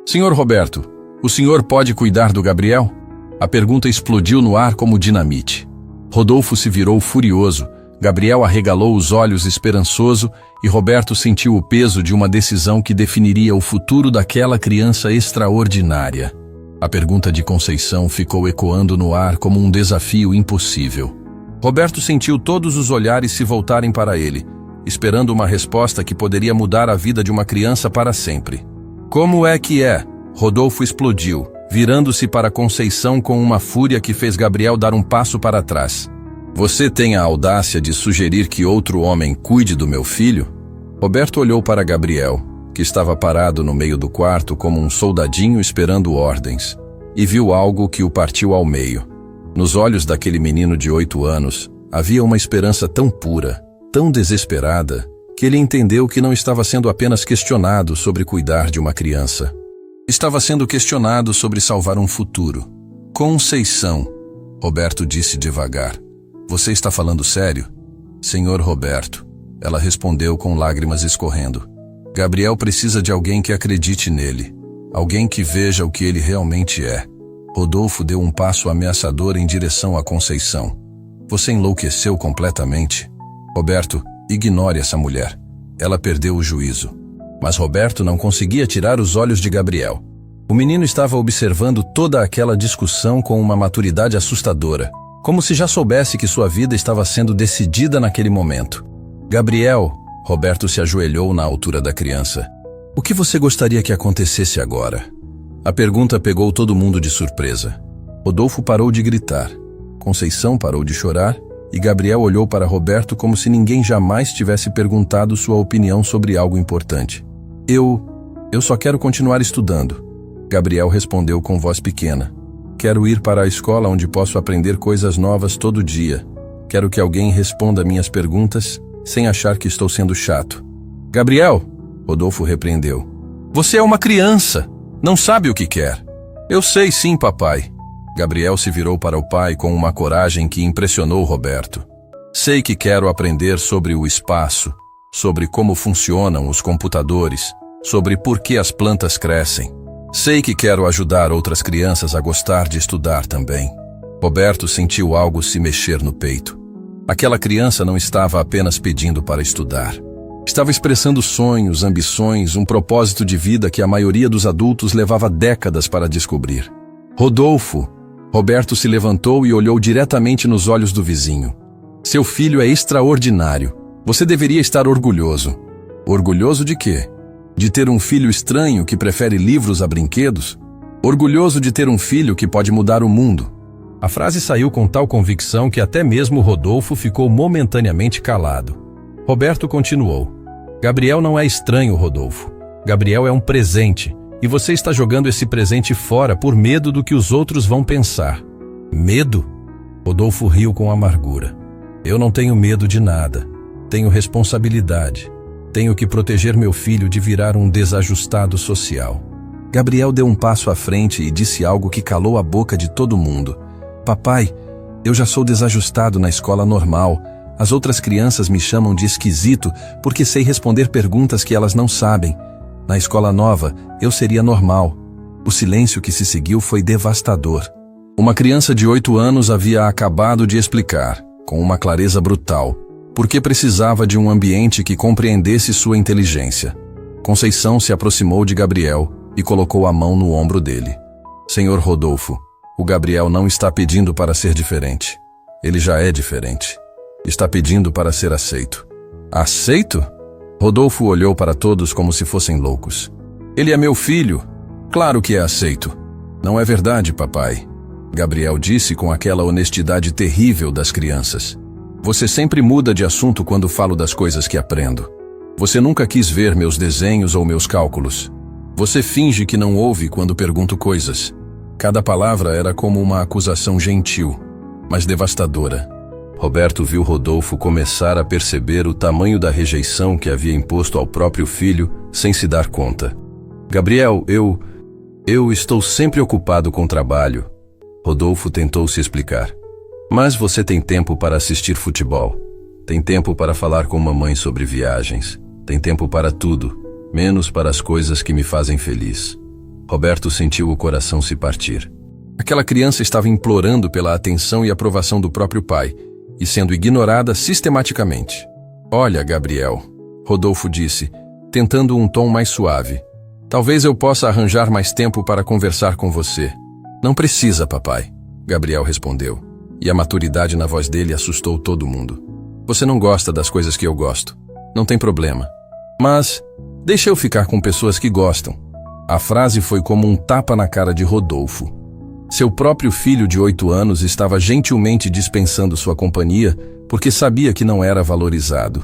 Senhor Roberto, o senhor pode cuidar do Gabriel? A pergunta explodiu no ar como dinamite. Rodolfo se virou furioso, Gabriel arregalou os olhos esperançoso e Roberto sentiu o peso de uma decisão que definiria o futuro daquela criança extraordinária. A pergunta de Conceição ficou ecoando no ar como um desafio impossível. Roberto sentiu todos os olhares se voltarem para ele, esperando uma resposta que poderia mudar a vida de uma criança para sempre. Como é que é? Rodolfo explodiu, virando-se para Conceição com uma fúria que fez Gabriel dar um passo para trás. Você tem a audácia de sugerir que outro homem cuide do meu filho? Roberto olhou para Gabriel, que estava parado no meio do quarto como um soldadinho esperando ordens, e viu algo que o partiu ao meio. Nos olhos daquele menino de 8 anos, havia uma esperança tão pura, tão desesperada, que ele entendeu que não estava sendo apenas questionado sobre cuidar de uma criança. Estava sendo questionado sobre salvar um futuro. Conceição, Roberto disse devagar. Você está falando sério? Senhor Roberto, ela respondeu com lágrimas escorrendo. Gabriel precisa de alguém que acredite nele, alguém que veja o que ele realmente é. Rodolfo deu um passo ameaçador em direção a Conceição. Você enlouqueceu completamente. Roberto, ignore essa mulher. Ela perdeu o juízo. Mas Roberto não conseguia tirar os olhos de Gabriel. O menino estava observando toda aquela discussão com uma maturidade assustadora, como se já soubesse que sua vida estava sendo decidida naquele momento. Gabriel, Roberto se ajoelhou na altura da criança. O que você gostaria que acontecesse agora? A pergunta pegou todo mundo de surpresa. Rodolfo parou de gritar. Conceição parou de chorar e Gabriel olhou para Roberto como se ninguém jamais tivesse perguntado sua opinião sobre algo importante. Eu só quero continuar estudando. Gabriel respondeu com voz pequena. Quero ir para a escola onde posso aprender coisas novas todo dia. Quero que alguém responda minhas perguntas sem achar que estou sendo chato. Gabriel, Rodolfo repreendeu. Você é uma criança. Não sabe o que quer. Eu sei sim, papai. Gabriel se virou para o pai com uma coragem que impressionou Roberto. Sei que quero aprender sobre o espaço, sobre como funcionam os computadores, sobre por que as plantas crescem. Sei que quero ajudar outras crianças a gostar de estudar também. Roberto sentiu algo se mexer no peito. Aquela criança não estava apenas pedindo para estudar. Estava expressando sonhos, ambições, um propósito de vida que a maioria dos adultos levava décadas para descobrir. Rodolfo! Roberto se levantou e olhou diretamente nos olhos do vizinho. Seu filho é extraordinário. Você deveria estar orgulhoso. Orgulhoso de quê? De ter um filho estranho que prefere livros a brinquedos? Orgulhoso de ter um filho que pode mudar o mundo. A frase saiu com tal convicção que até mesmo Rodolfo ficou momentaneamente calado. Roberto continuou. Gabriel não é estranho, Rodolfo. Gabriel é um presente, e você está jogando esse presente fora por medo do que os outros vão pensar. Medo? Rodolfo riu com amargura. Eu não tenho medo de nada. Tenho responsabilidade. Tenho que proteger meu filho de virar um desajustado social. Gabriel deu um passo à frente e disse algo que calou a boca de todo mundo. Papai, eu já sou desajustado na escola normal. As outras crianças me chamam de esquisito porque sei responder perguntas que elas não sabem. Na escola nova, eu seria normal. O silêncio que se seguiu foi devastador. Uma criança de 8 anos havia acabado de explicar, com uma clareza brutal, por que precisava de um ambiente que compreendesse sua inteligência. Conceição se aproximou de Gabriel e colocou a mão no ombro dele. Senhor Rodolfo, o Gabriel não está pedindo para ser diferente. Ele já é diferente. Está pedindo para ser aceito. Aceito? Rodolfo olhou para todos como se fossem loucos. Ele é meu filho. Claro que é aceito. Não é verdade, papai. Gabriel disse com aquela honestidade terrível das crianças. Você sempre muda de assunto quando falo das coisas que aprendo. Você nunca quis ver meus desenhos ou meus cálculos. Você finge que não ouve quando pergunto coisas. Cada palavra era como uma acusação gentil, mas devastadora. Roberto viu Rodolfo começar a perceber o tamanho da rejeição que havia imposto ao próprio filho sem se dar conta. Gabriel, eu estou sempre ocupado com trabalho. Rodolfo tentou se explicar. Mas você tem tempo para assistir futebol. Tem tempo para falar com mamãe sobre viagens. Tem tempo para tudo, menos para as coisas que me fazem feliz. Roberto sentiu o coração se partir. Aquela criança estava implorando pela atenção e aprovação do próprio pai, e sendo ignorada sistematicamente. Olha, Gabriel, Rodolfo disse, tentando um tom mais suave. Talvez eu possa arranjar mais tempo para conversar com você. Não precisa, papai, Gabriel respondeu, e a maturidade na voz dele assustou todo mundo. Você não gosta das coisas que eu gosto. Não tem problema. Mas deixa eu ficar com pessoas que gostam. A frase foi como um tapa na cara de Rodolfo. Seu próprio filho de 8 anos estava gentilmente dispensando sua companhia porque sabia que não era valorizado.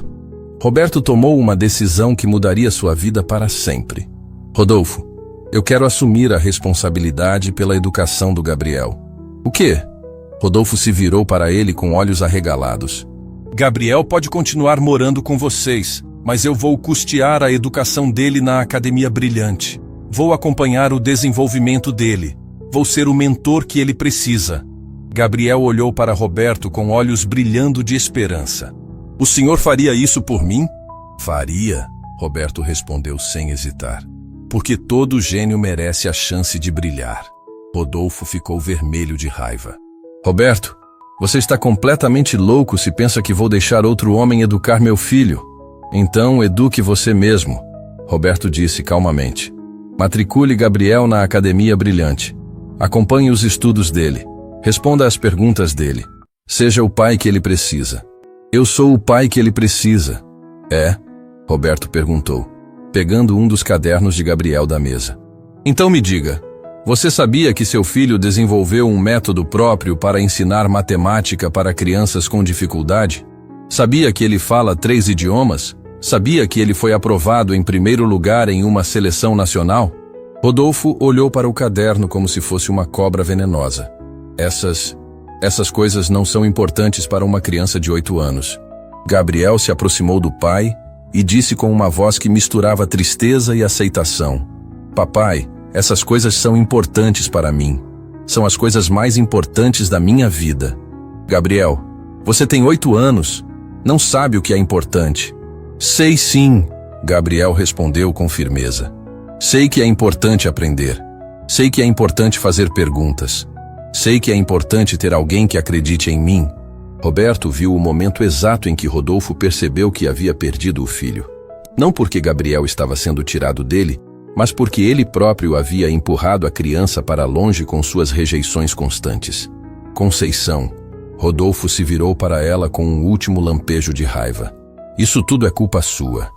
Roberto tomou uma decisão que mudaria sua vida para sempre. Rodolfo, eu quero assumir a responsabilidade pela educação do Gabriel. O quê? Rodolfo se virou para ele com olhos arregalados. Gabriel pode continuar morando com vocês, mas eu vou custear a educação dele na Academia Brilhante. Vou acompanhar o desenvolvimento dele. Vou ser o mentor que ele precisa. Gabriel olhou para Roberto com olhos brilhando de esperança. O senhor faria isso por mim? Faria, Roberto respondeu sem hesitar. Porque todo gênio merece a chance de brilhar. Rodolfo ficou vermelho de raiva. Roberto, você está completamente louco se pensa que vou deixar outro homem educar meu filho. Então, eduque você mesmo, Roberto disse calmamente. Matricule Gabriel na Academia Brilhante. Acompanhe os estudos dele. Responda às perguntas dele. Seja o pai que ele precisa. Eu sou o pai que ele precisa. É? Roberto perguntou, pegando um dos cadernos de Gabriel da mesa. Então me diga, você sabia que seu filho desenvolveu um método próprio para ensinar matemática para crianças com dificuldade? Sabia que ele fala 3 idiomas? Sabia que ele foi aprovado em primeiro lugar em uma seleção nacional? Rodolfo olhou para o caderno como se fosse uma cobra venenosa. Essas coisas não são importantes para uma criança de 8 anos. Gabriel se aproximou do pai e disse com uma voz que misturava tristeza e aceitação. Papai, essas coisas são importantes para mim. São as coisas mais importantes da minha vida. Gabriel, você tem 8 anos. Não sabe o que é importante. Sei sim, Gabriel respondeu com firmeza. Sei que é importante aprender. Sei que é importante fazer perguntas. Sei que é importante ter alguém que acredite em mim. Roberto viu o momento exato em que Rodolfo percebeu que havia perdido o filho. Não porque Gabriel estava sendo tirado dele, mas porque ele próprio havia empurrado a criança para longe com suas rejeições constantes. Conceição. Rodolfo se virou para ela com um último lampejo de raiva. Isso tudo é culpa sua.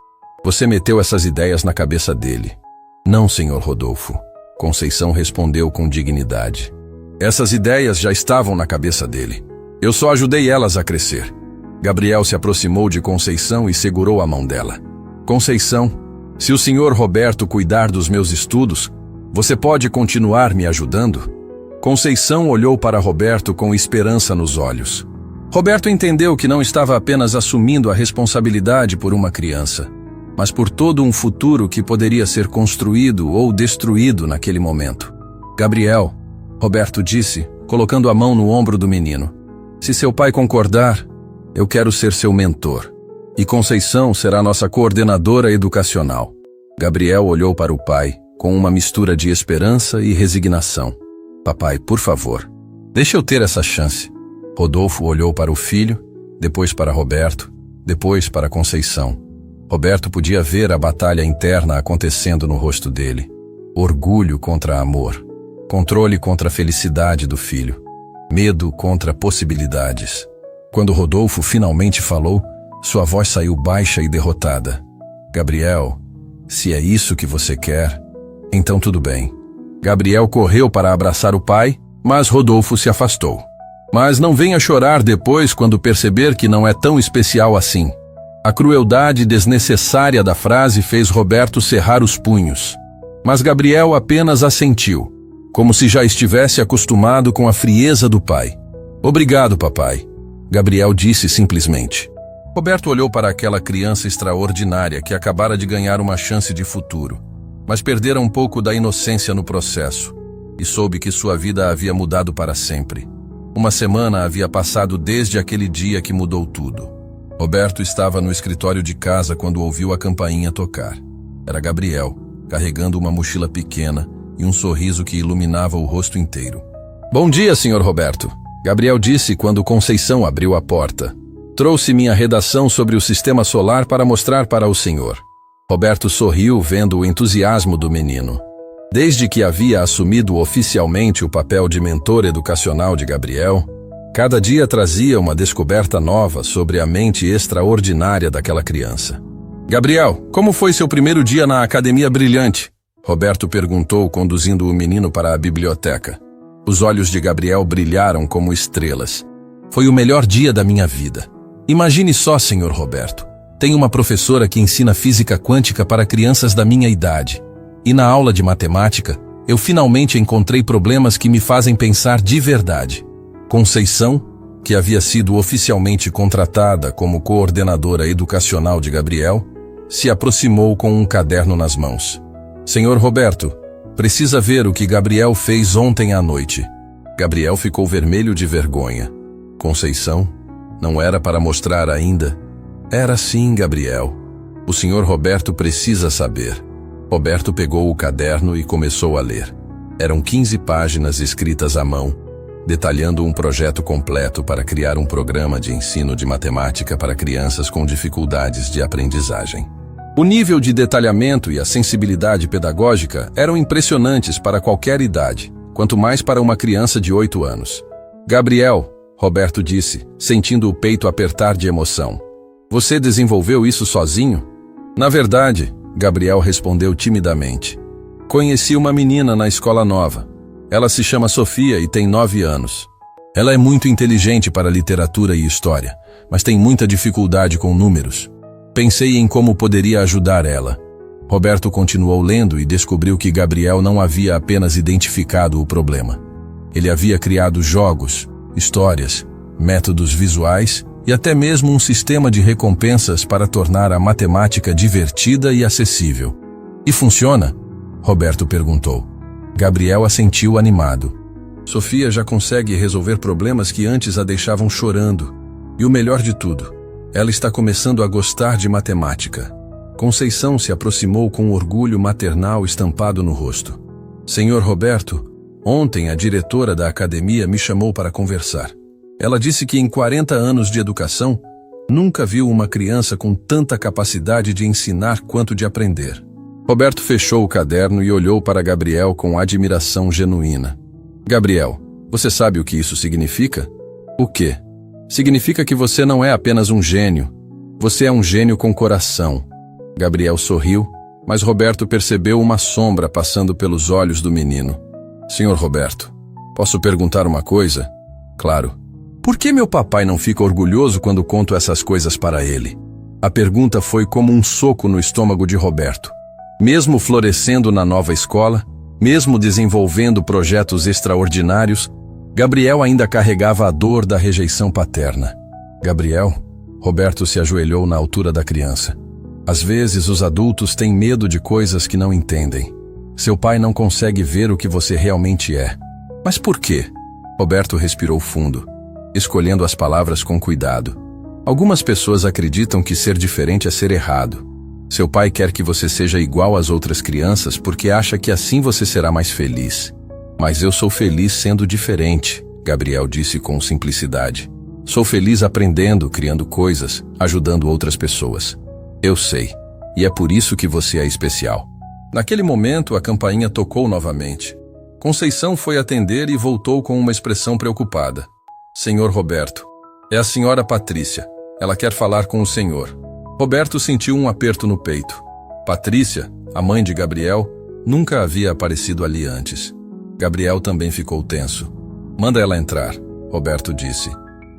Você meteu essas ideias na cabeça dele. Não, senhor Rodolfo. Conceição respondeu com dignidade. Essas ideias já estavam na cabeça dele. Eu só ajudei elas a crescer. Gabriel se aproximou de Conceição e segurou a mão dela. Conceição, se o senhor Roberto cuidar dos meus estudos, você pode continuar me ajudando? Conceição olhou para Roberto com esperança nos olhos. Roberto entendeu que não estava apenas assumindo a responsabilidade por uma criança, mas por todo um futuro que poderia ser construído ou destruído naquele momento. Gabriel, Roberto disse, colocando a mão no ombro do menino. Se seu pai concordar, eu quero ser seu mentor. E Conceição será nossa coordenadora educacional. Gabriel olhou para o pai, com uma mistura de esperança e resignação. Papai, por favor, deixa eu ter essa chance. Rodolfo olhou para o filho, depois para Roberto, depois para Conceição. Roberto podia ver a batalha interna acontecendo no rosto dele. Orgulho contra amor. Controle contra a felicidade do filho. Medo contra possibilidades. Quando Rodolfo finalmente falou, sua voz saiu baixa e derrotada. Gabriel, se é isso que você quer, então tudo bem. Gabriel correu para abraçar o pai, mas Rodolfo se afastou. Mas não venha chorar depois quando perceber que não é tão especial assim. A crueldade desnecessária da frase fez Roberto cerrar os punhos. Mas Gabriel apenas assentiu, como se já estivesse acostumado com a frieza do pai. Obrigado, papai, Gabriel disse simplesmente. Roberto olhou para aquela criança extraordinária que acabara de ganhar uma chance de futuro, mas perdera um pouco da inocência no processo, e soube que sua vida havia mudado para sempre. Uma semana havia passado desde aquele dia que mudou tudo. Roberto estava no escritório de casa quando ouviu a campainha tocar. Era Gabriel, carregando uma mochila pequena e um sorriso que iluminava o rosto inteiro. Bom dia, senhor Roberto, Gabriel disse quando Conceição abriu a porta. Trouxe minha redação sobre o sistema solar para mostrar para o senhor. Roberto sorriu vendo o entusiasmo do menino. Desde que havia assumido oficialmente o papel de mentor educacional de Gabriel, cada dia trazia uma descoberta nova sobre a mente extraordinária daquela criança. Gabriel, como foi seu primeiro dia na Academia Brilhante? Roberto perguntou, conduzindo o menino para a biblioteca. Os olhos de Gabriel brilharam como estrelas. Foi o melhor dia da minha vida. Imagine só, senhor Roberto. Tenho uma professora que ensina física quântica para crianças da minha idade. E na aula de matemática, eu finalmente encontrei problemas que me fazem pensar de verdade. Conceição, que havia sido oficialmente contratada como coordenadora educacional de Gabriel, se aproximou com um caderno nas mãos. Senhor Roberto, precisa ver o que Gabriel fez ontem à noite. Gabriel ficou vermelho de vergonha. Conceição, não era para mostrar ainda? Era sim, Gabriel. O senhor Roberto precisa saber. Roberto pegou o caderno e começou a ler. Eram 15 páginas escritas à mão, detalhando um projeto completo para criar um programa de ensino de matemática para crianças com dificuldades de aprendizagem. O nível de detalhamento e a sensibilidade pedagógica eram impressionantes para qualquer idade, quanto mais para uma criança de 8 anos. Gabriel, Roberto disse, sentindo o peito apertar de emoção. Você desenvolveu isso sozinho? Na verdade, Gabriel respondeu timidamente. Conheci uma menina na escola nova. Ela se chama Sofia e tem 9 anos. Ela é muito inteligente para literatura e história, mas tem muita dificuldade com números. Pensei em como poderia ajudar ela. Roberto continuou lendo e descobriu que Gabriel não havia apenas identificado o problema. Ele havia criado jogos, histórias, métodos visuais e até mesmo um sistema de recompensas para tornar a matemática divertida e acessível. E funciona? Roberto perguntou. Gabriel assentiu animado. Sofia já consegue resolver problemas que antes a deixavam chorando. E o melhor de tudo, ela está começando a gostar de matemática. Conceição se aproximou com orgulho maternal estampado no rosto. Senhor Roberto, ontem a diretora da academia me chamou para conversar. Ela disse que em 40 anos de educação, nunca viu uma criança com tanta capacidade de ensinar quanto de aprender. Roberto fechou o caderno e olhou para Gabriel com admiração genuína. Gabriel, você sabe o que isso significa? O quê? Significa que você não é apenas um gênio. Você é um gênio com coração. Gabriel sorriu, mas Roberto percebeu uma sombra passando pelos olhos do menino. Senhor Roberto, posso perguntar uma coisa? Claro. Por que meu papai não fica orgulhoso quando conto essas coisas para ele? A pergunta foi como um soco no estômago de Roberto. Mesmo florescendo na nova escola, mesmo desenvolvendo projetos extraordinários, Gabriel ainda carregava a dor da rejeição paterna. Gabriel, Roberto se ajoelhou na altura da criança. Às vezes os adultos têm medo de coisas que não entendem. Seu pai não consegue ver o que você realmente é. Mas por quê? Roberto respirou fundo, escolhendo as palavras com cuidado. Algumas pessoas acreditam que ser diferente é ser errado. Seu pai quer que você seja igual às outras crianças porque acha que assim você será mais feliz. Mas eu sou feliz sendo diferente, Gabriel disse com simplicidade. Sou feliz aprendendo, criando coisas, ajudando outras pessoas. Eu sei, e é por isso que você é especial. Naquele momento, a campainha tocou novamente. Conceição foi atender e voltou com uma expressão preocupada. Senhor Roberto, é a senhora Patrícia. Ela quer falar com o senhor. Roberto sentiu um aperto no peito. Patrícia, a mãe de Gabriel, nunca havia aparecido ali antes. Gabriel também ficou tenso. Manda ela entrar, Roberto disse.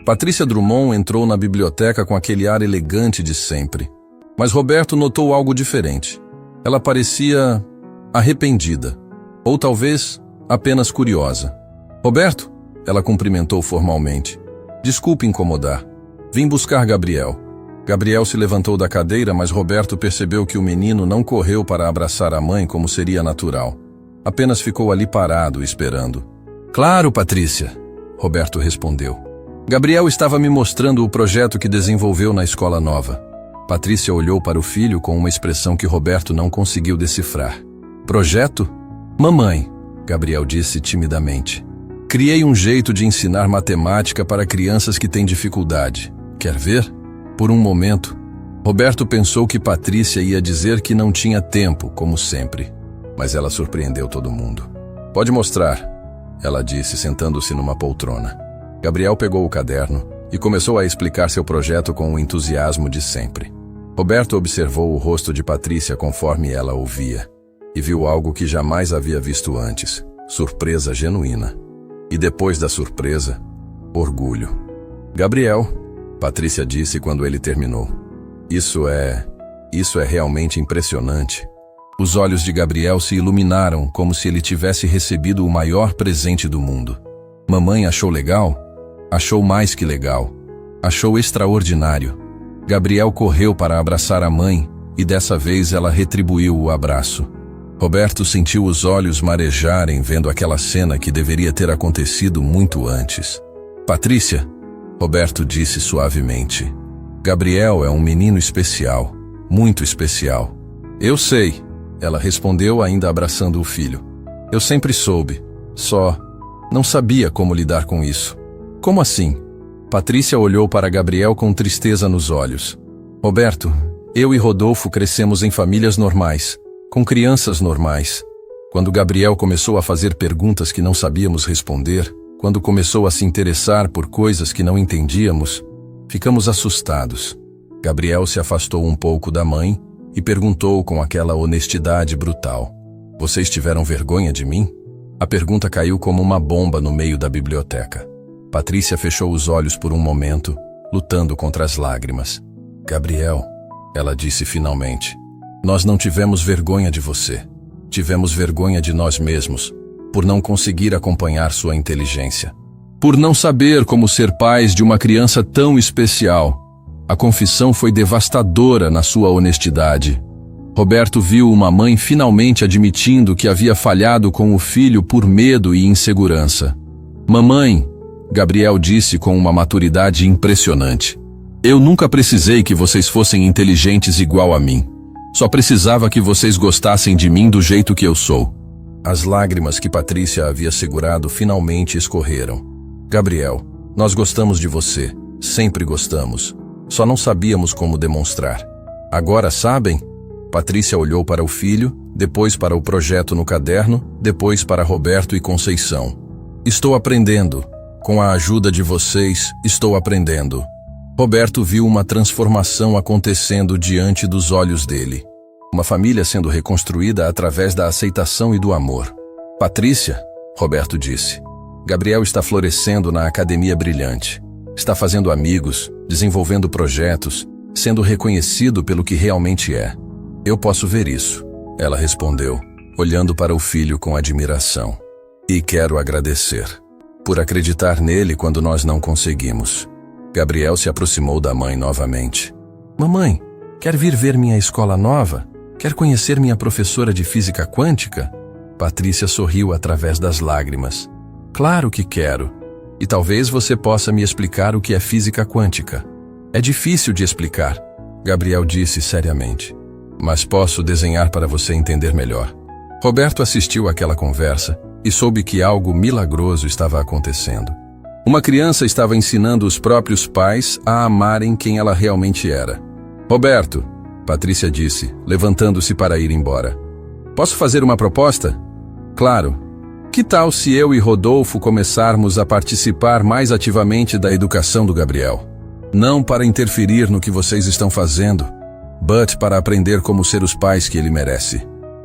Patrícia Drummond entrou na biblioteca com aquele ar elegante de sempre. Mas Roberto notou algo diferente. Ela parecia arrependida, ou talvez apenas curiosa. Roberto, ela cumprimentou formalmente. Desculpe incomodar. Vim buscar Gabriel. Gabriel se levantou da cadeira, mas Roberto percebeu que o menino não correu para abraçar a mãe como seria natural. Apenas ficou ali parado, esperando. Claro, Patrícia, Roberto respondeu. Gabriel estava me mostrando o projeto que desenvolveu na escola nova. Patrícia olhou para o filho com uma expressão que Roberto não conseguiu decifrar. Projeto? Mamãe, Gabriel disse timidamente. Criei um jeito de ensinar matemática para crianças que têm dificuldade. Quer ver? Por um momento, Roberto pensou que Patrícia ia dizer que não tinha tempo, como sempre. Mas ela surpreendeu todo mundo. Pode mostrar, ela disse, sentando-se numa poltrona. Gabriel pegou o caderno e começou a explicar seu projeto com o entusiasmo de sempre. Roberto observou o rosto de Patrícia conforme ela ouvia e viu algo que jamais havia visto antes, surpresa genuína. E depois da surpresa, orgulho. Gabriel, Patrícia disse quando ele terminou. Isso é realmente impressionante. Os olhos de Gabriel se iluminaram como se ele tivesse recebido o maior presente do mundo. Mamãe achou legal? Achou mais que legal. Achou extraordinário. Gabriel correu para abraçar a mãe e dessa vez ela retribuiu o abraço. Roberto sentiu os olhos marejarem vendo aquela cena que deveria ter acontecido muito antes. Patrícia, Roberto disse suavemente. Gabriel é um menino especial, muito especial. Eu sei, ela respondeu ainda abraçando o filho. Eu sempre soube, só não sabia como lidar com isso. Como assim? Patrícia olhou para Gabriel com tristeza nos olhos. Roberto, eu e Rodolfo crescemos em famílias normais, com crianças normais. Quando Gabriel começou a fazer perguntas que não sabíamos responder, quando começou a se interessar por coisas que não entendíamos, ficamos assustados. Gabriel se afastou um pouco da mãe e perguntou com aquela honestidade brutal: Vocês tiveram vergonha de mim? A pergunta caiu como uma bomba no meio da biblioteca. Patrícia fechou os olhos por um momento, lutando contra as lágrimas. Gabriel, ela disse finalmente, nós não tivemos vergonha de você. Tivemos vergonha de nós mesmos, por não conseguir acompanhar sua inteligência. Por não saber como ser pais de uma criança tão especial. A confissão foi devastadora na sua honestidade. Roberto viu uma mãe finalmente admitindo que havia falhado com o filho por medo e insegurança. Mamãe, Gabriel disse com uma maturidade impressionante. Eu nunca precisei que vocês fossem inteligentes igual a mim. Só precisava que vocês gostassem de mim do jeito que eu sou. As lágrimas que Patrícia havia segurado finalmente escorreram. Gabriel, nós gostamos de você. Sempre gostamos. Só não sabíamos como demonstrar. Agora sabem? Patrícia olhou para o filho, depois para o projeto no caderno, depois para Roberto e Conceição. Estou aprendendo. Com a ajuda de vocês, estou aprendendo. Roberto viu uma transformação acontecendo diante dos olhos dele. Uma família sendo reconstruída através da aceitação e do amor. Patrícia, Roberto disse, Gabriel está florescendo na Academia Brilhante. Está fazendo amigos, desenvolvendo projetos, sendo reconhecido pelo que realmente é. Eu posso ver isso, ela respondeu, olhando para o filho com admiração. E quero agradecer por acreditar nele quando nós não conseguimos. Gabriel se aproximou da mãe novamente. Mamãe, quer vir ver minha escola nova? Quer conhecer minha professora de física quântica? Patrícia sorriu através das lágrimas. Claro que quero. E talvez você possa me explicar o que é física quântica. É difícil de explicar, Gabriel disse seriamente. Mas posso desenhar para você entender melhor. Roberto assistiu àquela conversa e soube que algo milagroso estava acontecendo. Uma criança estava ensinando os próprios pais a amarem quem ela realmente era. Roberto, Patrícia disse, levantando-se para ir embora. Posso fazer uma proposta? Claro. Que tal se eu e Rodolfo começarmos a participar mais ativamente da educação do Gabriel? Não para interferir no que vocês estão fazendo, but para aprender como ser os pais que ele merece.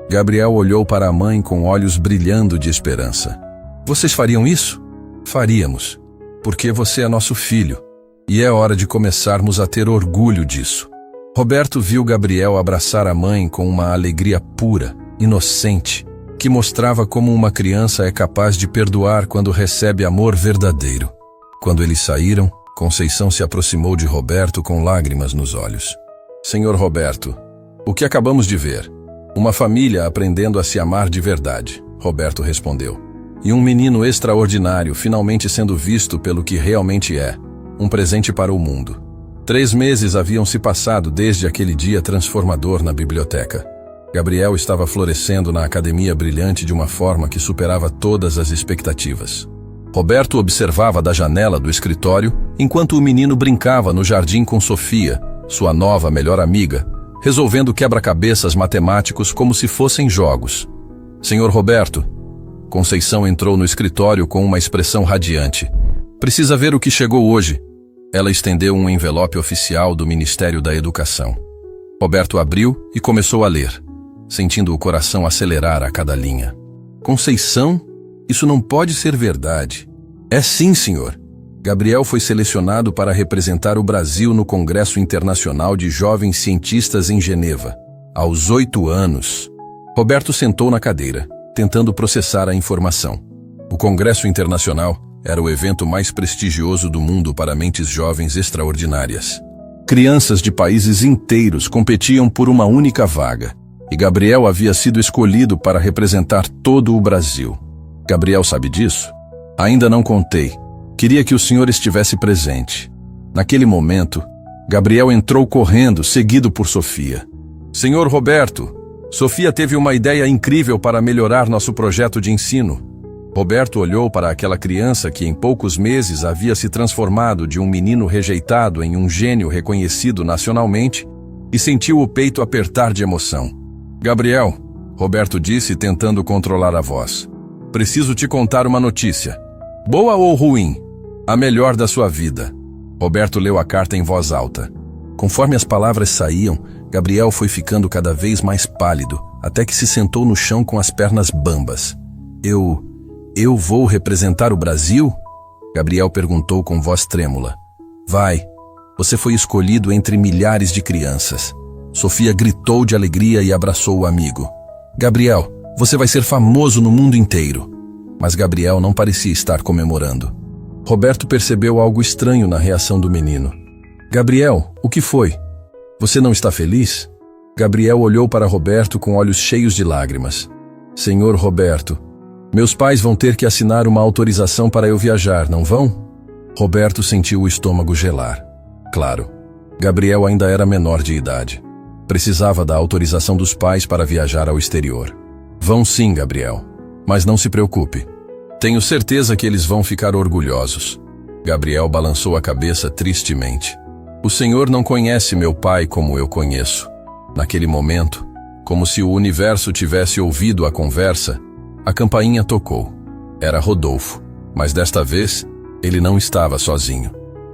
Gabriel olhou para a mãe com olhos brilhando de esperança. Vocês fariam isso? Faríamos. Porque você é nosso filho, e é hora de começarmos a ter orgulho disso. Roberto viu Gabriel abraçar a mãe com uma alegria pura, inocente, que mostrava como uma criança é capaz de perdoar quando recebe amor verdadeiro. Quando eles saíram, Conceição se aproximou de Roberto com lágrimas nos olhos. Senhor Roberto, o que acabamos de ver? Uma família aprendendo a se amar de verdade, Roberto respondeu. E um menino extraordinário finalmente sendo visto pelo que realmente é, um presente para o mundo. 3 meses haviam se passado desde aquele dia transformador na biblioteca. Gabriel estava florescendo na Academia Brilhante de uma forma que superava todas as expectativas. Roberto observava da janela do escritório enquanto o menino brincava no jardim com Sofia, sua nova melhor amiga, resolvendo quebra-cabeças matemáticos como se fossem jogos. Senhor Roberto, Conceição entrou no escritório com uma expressão radiante. Precisa ver o que chegou hoje. Ela estendeu um envelope oficial do Ministério da Educação. Roberto abriu e começou a ler, sentindo o coração acelerar a cada linha. Conceição? Isso não pode ser verdade. É sim, senhor. Gabriel foi selecionado para representar o Brasil no Congresso Internacional de Jovens Cientistas em Geneva. Aos 8 anos. Roberto sentou na cadeira, tentando processar a informação. O Congresso Internacional era o evento mais prestigioso do mundo para mentes jovens extraordinárias. Crianças de países inteiros competiam por uma única vaga, e Gabriel havia sido escolhido para representar todo o Brasil. Gabriel sabe disso? Ainda não contei. Queria que o senhor estivesse presente. Naquele momento, Gabriel entrou correndo, seguido por Sofia. Senhor Roberto, Sofia teve uma ideia incrível para melhorar nosso projeto de ensino. Roberto olhou para aquela criança que em poucos meses havia se transformado de um menino rejeitado em um gênio reconhecido nacionalmente e sentiu o peito apertar de emoção. Gabriel, Roberto disse tentando controlar a voz. Preciso te contar uma notícia. Boa ou ruim? A melhor da sua vida. Roberto leu a carta em voz alta. Conforme as palavras saíam, Gabriel foi ficando cada vez mais pálido, até que se sentou no chão com as pernas bambas. Eu vou representar o Brasil? Gabriel perguntou com voz trêmula. Vai. Você foi escolhido entre milhares de crianças. Sofia gritou de alegria e abraçou o amigo. Gabriel, você vai ser famoso no mundo inteiro. Mas Gabriel não parecia estar comemorando. Roberto percebeu algo estranho na reação do menino. Gabriel, o que foi? Você não está feliz? Gabriel olhou para Roberto com olhos cheios de lágrimas. Senhor Roberto, meus pais vão ter que assinar uma autorização para eu viajar, não vão? Roberto sentiu o estômago gelar. Claro, Gabriel ainda era menor de idade. Precisava da autorização dos pais para viajar ao exterior. Vão sim, Gabriel. Mas não se preocupe. Tenho certeza que eles vão ficar orgulhosos. Gabriel balançou a cabeça tristemente. O Senhor não conhece meu pai como eu conheço. Naquele momento, como se o universo tivesse ouvido a conversa, a campainha tocou. Era Rodolfo, mas desta vez, ele não estava sozinho.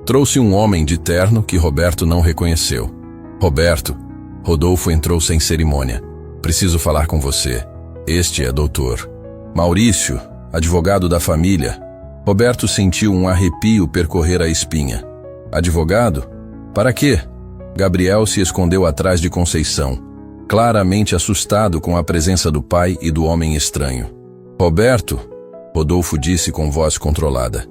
Trouxe um homem de terno que Roberto não reconheceu. Roberto, Rodolfo entrou sem cerimônia. Preciso falar com você. Este é doutor Maurício, advogado da família. Roberto sentiu um arrepio percorrer a espinha. Advogado? Para quê? Gabriel se escondeu atrás de Conceição, claramente assustado com a presença do pai e do homem estranho. Roberto, Rodolfo disse com voz controlada.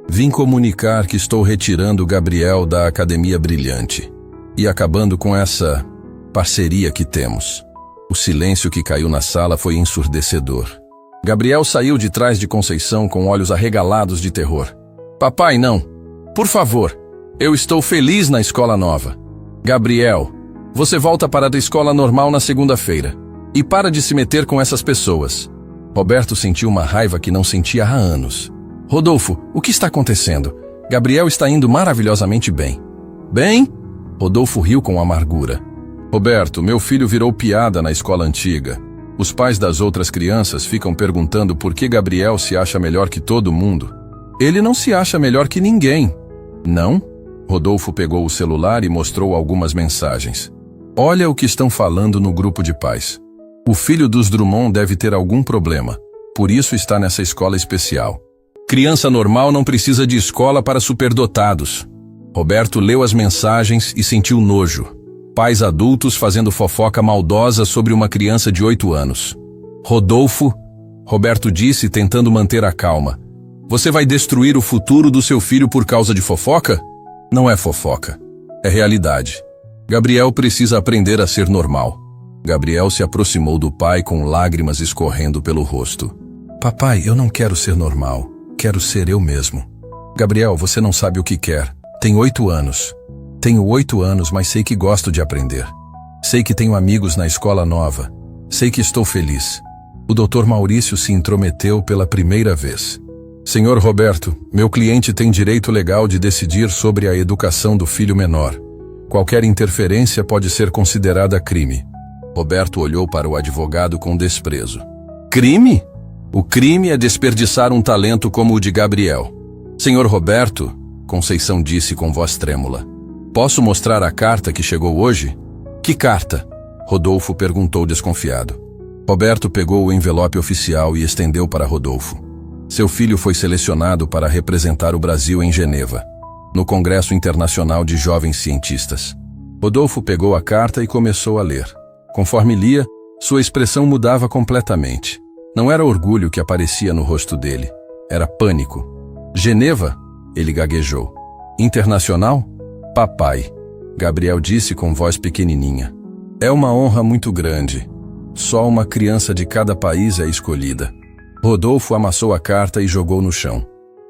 Vim comunicar que estou retirando Gabriel da Academia Brilhante e acabando com essa parceria que temos. O silêncio que caiu na sala foi ensurdecedor. Gabriel saiu de trás de Conceição com olhos arregalados de terror. Papai, não! Por favor! Eu estou feliz na escola nova. Gabriel, você volta para a escola normal na segunda-feira. E para de se meter com essas pessoas. Roberto sentiu uma raiva que não sentia há anos. Rodolfo, o que está acontecendo? Gabriel está indo maravilhosamente bem. Bem? Rodolfo riu com amargura. Roberto, meu filho virou piada na escola antiga. Os pais das outras crianças ficam perguntando por que Gabriel se acha melhor que todo mundo. Ele não se acha melhor que ninguém. Não? Rodolfo pegou o celular e mostrou algumas mensagens. Olha o que estão falando no grupo de pais. O filho dos Drummond deve ter algum problema. Por isso está nessa escola especial. Criança normal não precisa de escola para superdotados. Roberto leu as mensagens e sentiu nojo. Pais adultos fazendo fofoca maldosa sobre uma criança de 8 anos. Rodolfo, Roberto disse tentando manter a calma. Você vai destruir o futuro do seu filho por causa de fofoca? Não é fofoca. É realidade. Gabriel precisa aprender a ser normal. Gabriel se aproximou do pai com lágrimas escorrendo pelo rosto. Papai, eu não quero ser normal. Quero ser eu mesmo. Gabriel, você não sabe o que quer. Tem 8 anos. Tenho 8 anos, mas sei que gosto de aprender. Sei que tenho amigos na escola nova. Sei que estou feliz. O Dr. Maurício se intrometeu pela primeira vez. Senhor Roberto, meu cliente tem direito legal de decidir sobre a educação do filho menor. Qualquer interferência pode ser considerada crime. Roberto olhou para o advogado com desprezo. Crime? O crime é desperdiçar um talento como o de Gabriel. Senhor Roberto, Conceição disse com voz trêmula. Posso mostrar a carta que chegou hoje? Que carta? Rodolfo perguntou desconfiado. Roberto pegou o envelope oficial e estendeu para Rodolfo. Seu filho foi selecionado para representar o Brasil em Geneva, no Congresso Internacional de Jovens Cientistas. Rodolfo pegou a carta e começou a ler. Conforme lia, sua expressão mudava completamente. Não era orgulho que aparecia no rosto dele, era pânico. Geneva? Ele gaguejou. Internacional? Papai, Gabriel disse com voz pequenininha. É uma honra muito grande. Só uma criança de cada país é escolhida. Rodolfo amassou a carta e jogou no chão.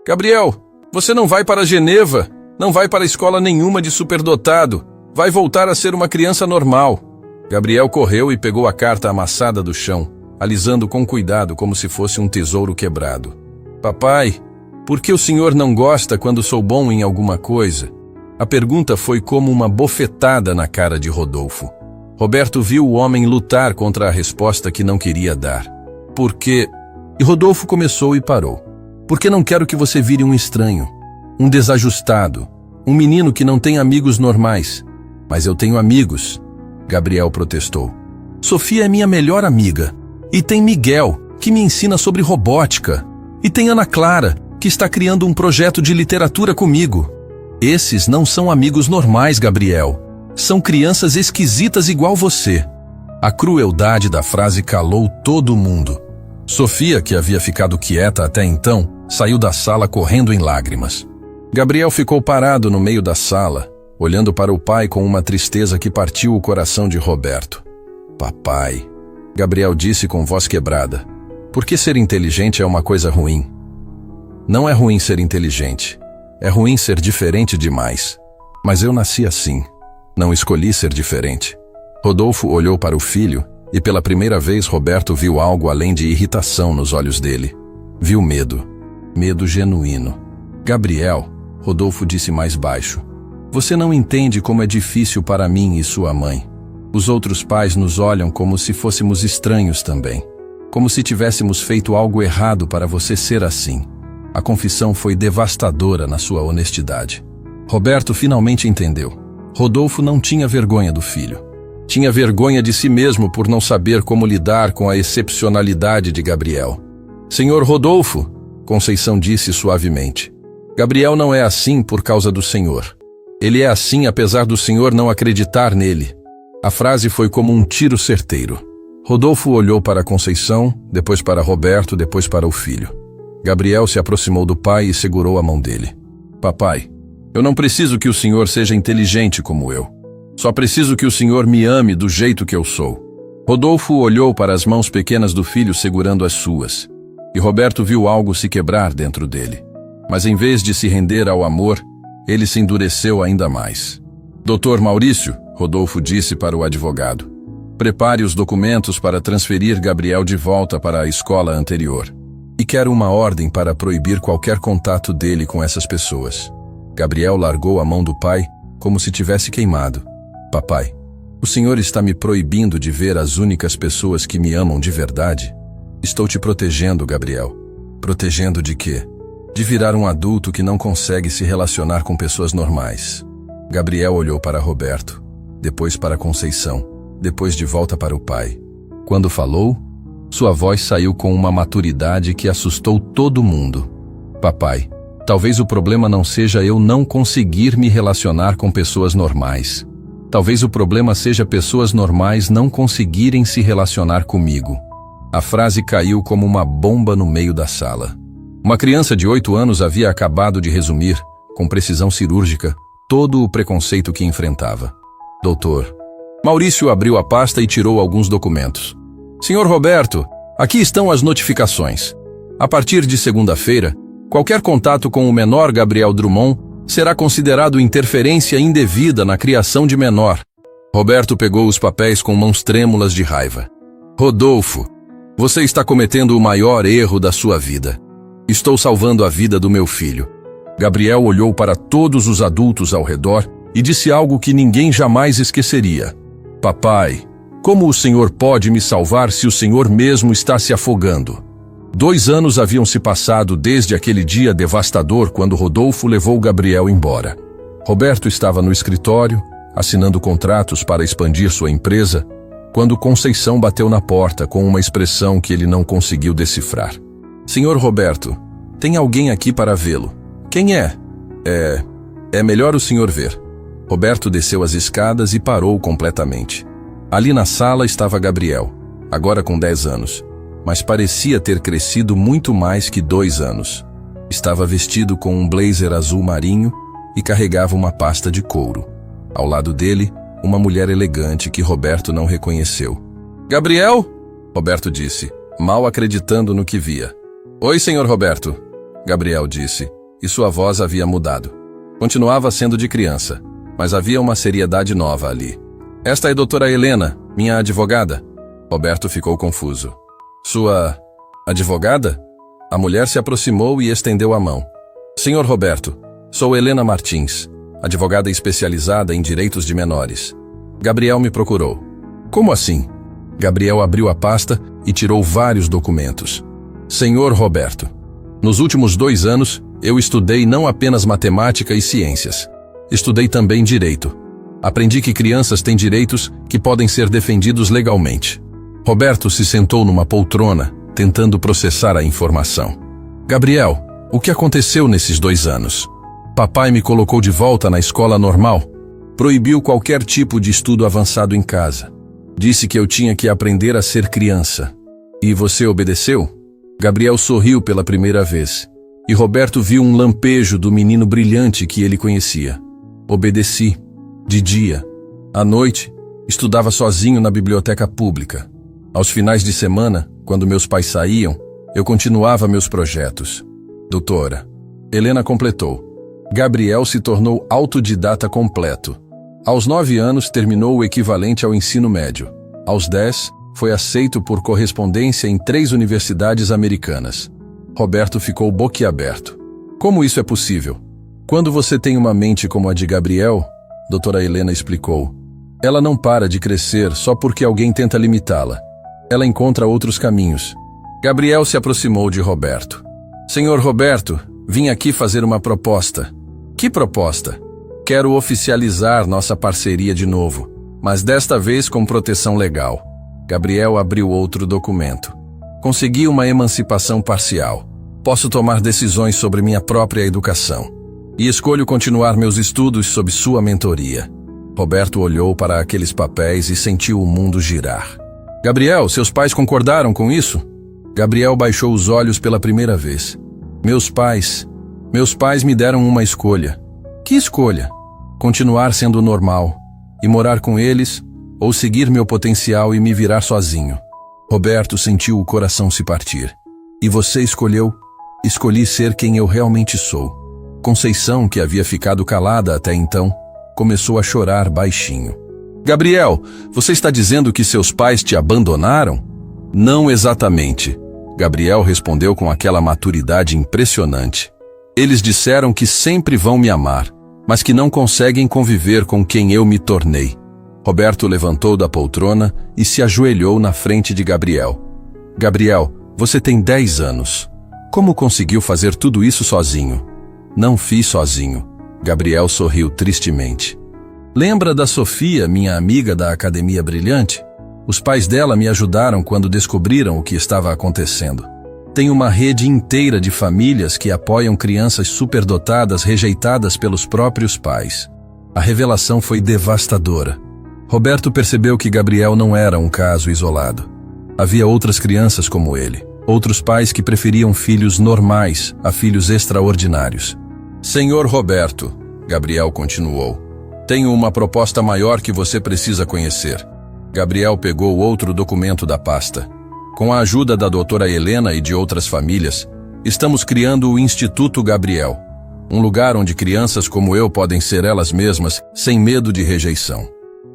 Gabriel, você não vai para Geneva, não vai para escola nenhuma de superdotado. Vai voltar a ser uma criança normal. Gabriel correu e pegou a carta amassada do chão, alisando com cuidado como se fosse um tesouro quebrado. Papai, por que o senhor não gosta quando sou bom em alguma coisa? A pergunta foi como uma bofetada na cara de Rodolfo. Roberto viu o homem lutar contra a resposta que não queria dar. Por quê? E Rodolfo começou e parou. Porque não quero que você vire um estranho, um desajustado, um menino que não tem amigos normais. Mas eu tenho amigos, Gabriel protestou. Sofia é minha melhor amiga. E tem Miguel, que me ensina sobre robótica. E tem Ana Clara, que está criando um projeto de literatura comigo. Esses não são amigos normais, Gabriel. São crianças esquisitas igual você. A crueldade da frase calou todo mundo. Sofia, que havia ficado quieta até então, saiu da sala correndo em lágrimas. Gabriel ficou parado no meio da sala, olhando para o pai com uma tristeza que partiu o coração de Roberto. Papai, Gabriel disse com voz quebrada, por que ser inteligente é uma coisa ruim? Não é ruim ser inteligente. É ruim ser diferente demais. Mas eu nasci assim. Não escolhi ser diferente. Rodolfo olhou para o filho e pela primeira vez Roberto viu algo além de irritação nos olhos dele. Viu medo. Medo genuíno. Gabriel, Rodolfo disse mais baixo. Você não entende como é difícil para mim e sua mãe. Os outros pais nos olham como se fôssemos estranhos também. Como se tivéssemos feito algo errado para você ser assim. A confissão foi devastadora na sua honestidade. Roberto finalmente entendeu. Rodolfo não tinha vergonha do filho. Tinha vergonha de si mesmo por não saber como lidar com a excepcionalidade de Gabriel. Senhor Rodolfo, Conceição disse suavemente. Gabriel não é assim por causa do senhor. Ele é assim apesar do senhor não acreditar nele. A frase foi como um tiro certeiro. Rodolfo olhou para Conceição, depois para Roberto, depois para o filho. Gabriel se aproximou do pai e segurou a mão dele. Papai, eu não preciso que o senhor seja inteligente como eu. Só preciso que o senhor me ame do jeito que eu sou. Rodolfo olhou para as mãos pequenas do filho segurando as suas. E Roberto viu algo se quebrar dentro dele. Mas em vez de se render ao amor, ele se endureceu ainda mais. Doutor Maurício, Rodolfo disse para o advogado, prepare os documentos para transferir Gabriel de volta para a escola anterior. E quero uma ordem para proibir qualquer contato dele com essas pessoas. Gabriel largou a mão do pai como se tivesse queimado. Papai, o senhor está me proibindo de ver as únicas pessoas que me amam de verdade? Estou te protegendo, Gabriel. Protegendo de quê? De virar um adulto que não consegue se relacionar com pessoas normais. Gabriel olhou para Roberto, depois para Conceição, depois de volta para o pai. Quando falou, sua voz saiu com uma maturidade que assustou todo mundo. Papai, talvez o problema não seja eu não conseguir me relacionar com pessoas normais. Talvez o problema seja pessoas normais não conseguirem se relacionar comigo. A frase caiu como uma bomba no meio da sala. Uma criança de 8 anos havia acabado de resumir, com precisão cirúrgica, todo o preconceito que enfrentava. Doutor. Maurício abriu a pasta e tirou alguns documentos. Senhor Roberto, aqui estão as notificações. A partir de segunda-feira, qualquer contato com o menor Gabriel Drummond será considerado interferência indevida na criação de menor. Roberto pegou os papéis com mãos trêmulas de raiva. Rodolfo, você está cometendo o maior erro da sua vida. Estou salvando a vida do meu filho. Gabriel olhou para todos os adultos ao redor e disse algo que ninguém jamais esqueceria. Papai, como o senhor pode me salvar se o senhor mesmo está se afogando? 2 anos haviam se passado desde aquele dia devastador quando Rodolfo levou Gabriel embora. Roberto estava no escritório, assinando contratos para expandir sua empresa, quando Conceição bateu na porta com uma expressão que ele não conseguiu decifrar. Senhor Roberto, tem alguém aqui para vê-lo. Quem é? É melhor o senhor ver. Roberto desceu as escadas e parou completamente. Ali na sala estava Gabriel, agora com 10 anos, mas parecia ter crescido muito mais que 2 anos. Estava vestido com um blazer azul marinho e carregava uma pasta de couro. Ao lado dele, uma mulher elegante que Roberto não reconheceu. Gabriel? Roberto disse, mal acreditando no que via. Oi, senhor Roberto, Gabriel disse, e sua voz havia mudado. Continuava sendo de criança, mas havia uma seriedade nova ali. Esta é a doutora Helena, minha advogada. Roberto ficou confuso. Sua advogada? A mulher se aproximou e estendeu a mão. Senhor Roberto, sou Helena Martins, advogada especializada em direitos de menores. Gabriel me procurou. Como assim? Gabriel abriu a pasta e tirou vários documentos. Senhor Roberto, nos últimos 2 anos, eu estudei não apenas matemática e ciências. Estudei também direito. Aprendi que crianças têm direitos que podem ser defendidos legalmente. Roberto se sentou numa poltrona, tentando processar a informação. Gabriel, o que aconteceu nesses 2 anos? Papai me colocou de volta na escola normal. Proibiu qualquer tipo de estudo avançado em casa. Disse que eu tinha que aprender a ser criança. E você obedeceu? Gabriel sorriu pela primeira vez. E Roberto viu um lampejo do menino brilhante que ele conhecia. Obedeci. De dia. À noite, estudava sozinho na biblioteca pública. Aos finais de semana, quando meus pais saíam, eu continuava meus projetos. Doutora. Helena completou. Gabriel se tornou autodidata completo. Aos 9 anos, terminou o equivalente ao ensino médio. Aos 10, foi aceito por correspondência em 3 universidades americanas. Roberto ficou boquiaberto. Como isso é possível? Quando você tem uma mente como a de Gabriel, doutora Helena explicou, ela não para de crescer só porque alguém tenta limitá-la. Ela encontra outros caminhos. Gabriel se aproximou de Roberto. Senhor Roberto, vim aqui fazer uma proposta. Que proposta? Quero oficializar nossa parceria de novo, mas desta vez com proteção legal. Gabriel abriu outro documento. Consegui uma emancipação parcial. Posso tomar decisões sobre minha própria educação. E escolho continuar meus estudos sob sua mentoria. Roberto olhou para aqueles papéis e sentiu o mundo girar. Gabriel, seus pais concordaram com isso? Gabriel baixou os olhos pela primeira vez. Meus pais me deram uma escolha. Que escolha? Continuar sendo normal e morar com eles, ou seguir meu potencial e me virar sozinho. Roberto sentiu o coração se partir. E você escolheu? Escolhi ser quem eu realmente sou. Conceição, que havia ficado calada até então, começou a chorar baixinho. Gabriel, você está dizendo que seus pais te abandonaram? Não exatamente. Gabriel respondeu com aquela maturidade impressionante. Eles disseram que sempre vão me amar, mas que não conseguem conviver com quem eu me tornei. Roberto levantou da poltrona e se ajoelhou na frente de Gabriel. Gabriel, você tem 10 anos. Como conseguiu fazer tudo isso sozinho? Não fiz sozinho. Gabriel sorriu tristemente. Lembra da Sofia, minha amiga da Academia Brilhante? Os pais dela me ajudaram quando descobriram o que estava acontecendo. Tem uma rede inteira de famílias que apoiam crianças superdotadas rejeitadas pelos próprios pais. A revelação foi devastadora. Roberto percebeu que Gabriel não era um caso isolado. Havia outras crianças como ele, outros pais que preferiam filhos normais a filhos extraordinários. Senhor Roberto, Gabriel continuou, tenho uma proposta maior que você precisa conhecer. Gabriel pegou outro documento da pasta. Com a ajuda da doutora Helena e de outras famílias, estamos criando o Instituto Gabriel, um lugar onde crianças como eu podem ser elas mesmas, sem medo de rejeição.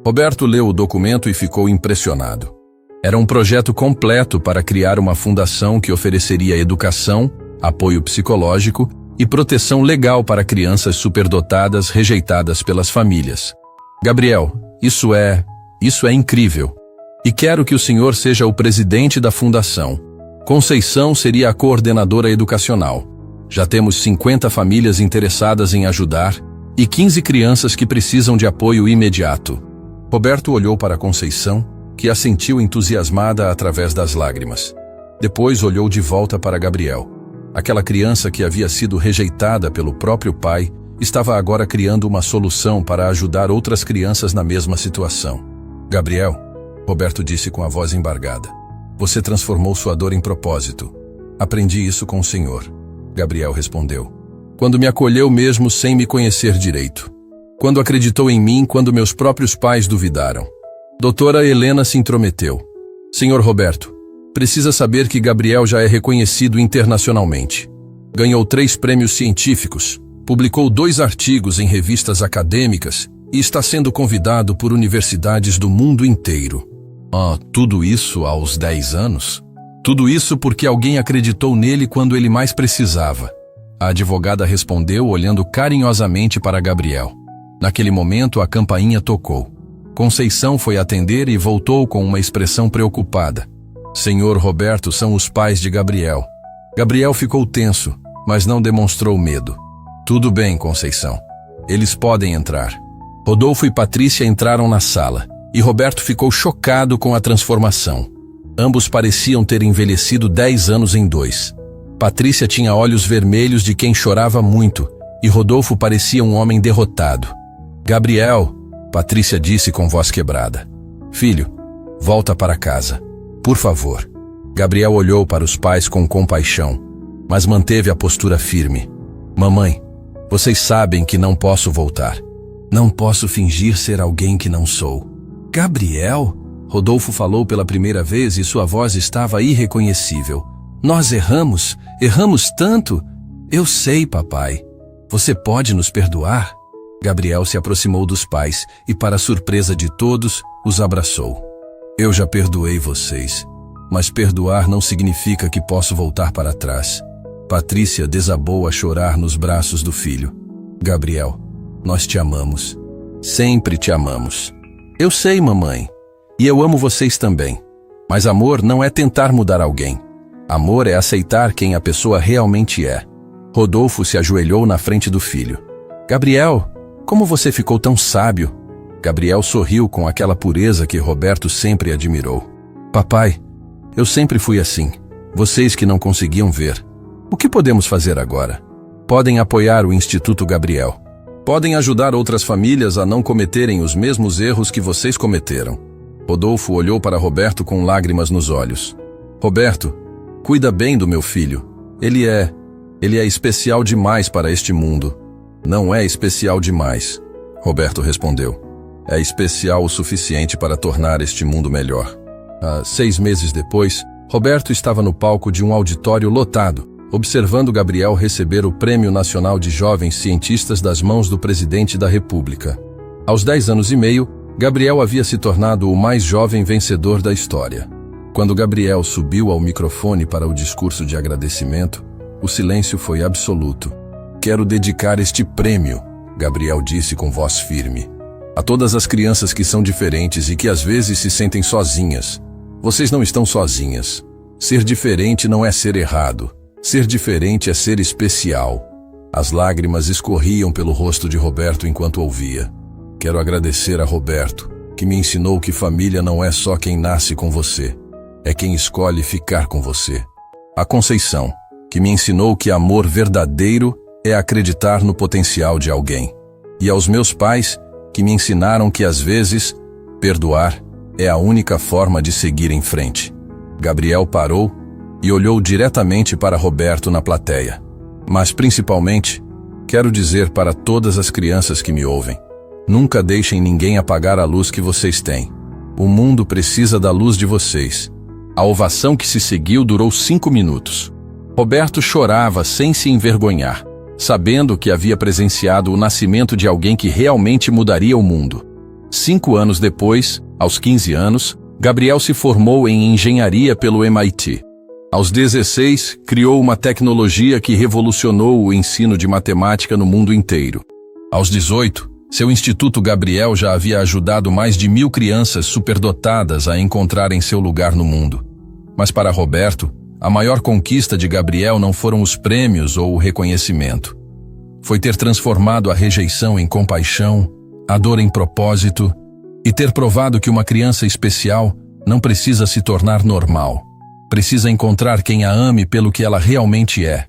Roberto leu o documento e ficou impressionado. Era um projeto completo para criar uma fundação que ofereceria educação, apoio psicológico e proteção legal para crianças superdotadas rejeitadas pelas famílias. Gabriel, isso é incrível. E quero que o senhor seja o presidente da fundação. Conceição seria a coordenadora educacional. Já temos 50 famílias interessadas em ajudar e 15 crianças que precisam de apoio imediato. Roberto olhou para Conceição, que assentiu entusiasmada através das lágrimas. Depois olhou de volta para Gabriel. Aquela criança que havia sido rejeitada pelo próprio pai estava agora criando uma solução para ajudar outras crianças na mesma situação. Gabriel, Roberto disse com a voz embargada, você transformou sua dor em propósito. Aprendi isso com o senhor. Gabriel respondeu. Quando me acolheu mesmo sem me conhecer direito. Quando acreditou em mim quando meus próprios pais duvidaram. Doutora Helena se intrometeu. Senhor Roberto, precisa saber que Gabriel já é reconhecido internacionalmente. Ganhou 3 prêmios científicos, publicou 2 artigos em revistas acadêmicas e está sendo convidado por universidades do mundo inteiro. Tudo isso aos 10 anos? Tudo isso porque alguém acreditou nele quando ele mais precisava. A advogada respondeu olhando carinhosamente para Gabriel. Naquele momento, a campainha tocou. Conceição foi atender e voltou com uma expressão preocupada. Senhor Roberto são os pais de Gabriel. Gabriel ficou tenso, mas não demonstrou medo. Tudo bem, Conceição. Eles podem entrar. Rodolfo e Patrícia entraram na sala, e Roberto ficou chocado com a transformação. Ambos pareciam ter envelhecido 10 anos em 2. Patrícia tinha olhos vermelhos de quem chorava muito, e Rodolfo parecia um homem derrotado. Gabriel, Patrícia disse com voz quebrada. Filho, volta para casa. Por favor. Gabriel olhou para os pais com compaixão, mas manteve a postura firme. Mamãe, vocês sabem que não posso voltar. Não posso fingir ser alguém que não sou. Gabriel? Rodolfo falou pela primeira vez e sua voz estava irreconhecível. Nós erramos tanto. Eu sei, papai. Você pode nos perdoar? Gabriel se aproximou dos pais e, para surpresa de todos, os abraçou. Eu já perdoei vocês, mas perdoar não significa que posso voltar para trás. Patrícia desabou a chorar nos braços do filho. Gabriel, nós te amamos. Sempre te amamos. Eu sei, mamãe. E eu amo vocês também. Mas amor não é tentar mudar alguém. Amor é aceitar quem a pessoa realmente é. Rodolfo se ajoelhou na frente do filho. Gabriel, como você ficou tão sábio? Gabriel sorriu com aquela pureza que Roberto sempre admirou. Papai, eu sempre fui assim. Vocês que não conseguiam ver. O que podemos fazer agora? Podem apoiar o Instituto Gabriel. Podem ajudar outras famílias a não cometerem os mesmos erros que vocês cometeram. Rodolfo olhou para Roberto com lágrimas nos olhos. Roberto, cuida bem do meu filho. Ele é especial demais para este mundo. Não é especial demais, Roberto respondeu. É especial o suficiente para tornar este mundo melhor. 6 meses depois, Roberto estava no palco de um auditório lotado, observando Gabriel receber o Prêmio Nacional de Jovens Cientistas das mãos do Presidente da República. Aos 10 anos e meio, Gabriel havia se tornado o mais jovem vencedor da história. Quando Gabriel subiu ao microfone para o discurso de agradecimento, o silêncio foi absoluto. Quero dedicar este prêmio, Gabriel disse com voz firme, a todas as crianças que são diferentes e que às vezes se sentem sozinhas. Vocês não estão sozinhas. Ser diferente não é ser errado. Ser diferente é ser especial. As lágrimas escorriam pelo rosto de Roberto enquanto ouvia. Quero agradecer a Roberto, que me ensinou que família não é só quem nasce com você, é quem escolhe ficar com você. A Conceição, que me ensinou que amor verdadeiro é acreditar no potencial de alguém. E aos meus pais, que me ensinaram que às vezes, perdoar é a única forma de seguir em frente. Gabriel parou e olhou diretamente para Roberto na plateia. Mas principalmente, quero dizer para todas as crianças que me ouvem, nunca deixem ninguém apagar a luz que vocês têm. O mundo precisa da luz de vocês. A ovação que se seguiu durou 5 minutos. Roberto chorava sem se envergonhar, sabendo que havia presenciado o nascimento de alguém que realmente mudaria o mundo. 5 anos depois, aos 15 anos, Gabriel se formou em engenharia pelo MIT. Aos 16, criou uma tecnologia que revolucionou o ensino de matemática no mundo inteiro. Aos 18, seu Instituto Gabriel já havia ajudado mais de 1000 crianças superdotadas a encontrarem seu lugar no mundo. Mas para Roberto, a maior conquista de Gabriel não foram os prêmios ou o reconhecimento. Foi ter transformado a rejeição em compaixão, a dor em propósito, e ter provado que uma criança especial não precisa se tornar normal. Precisa encontrar quem a ame pelo que ela realmente é.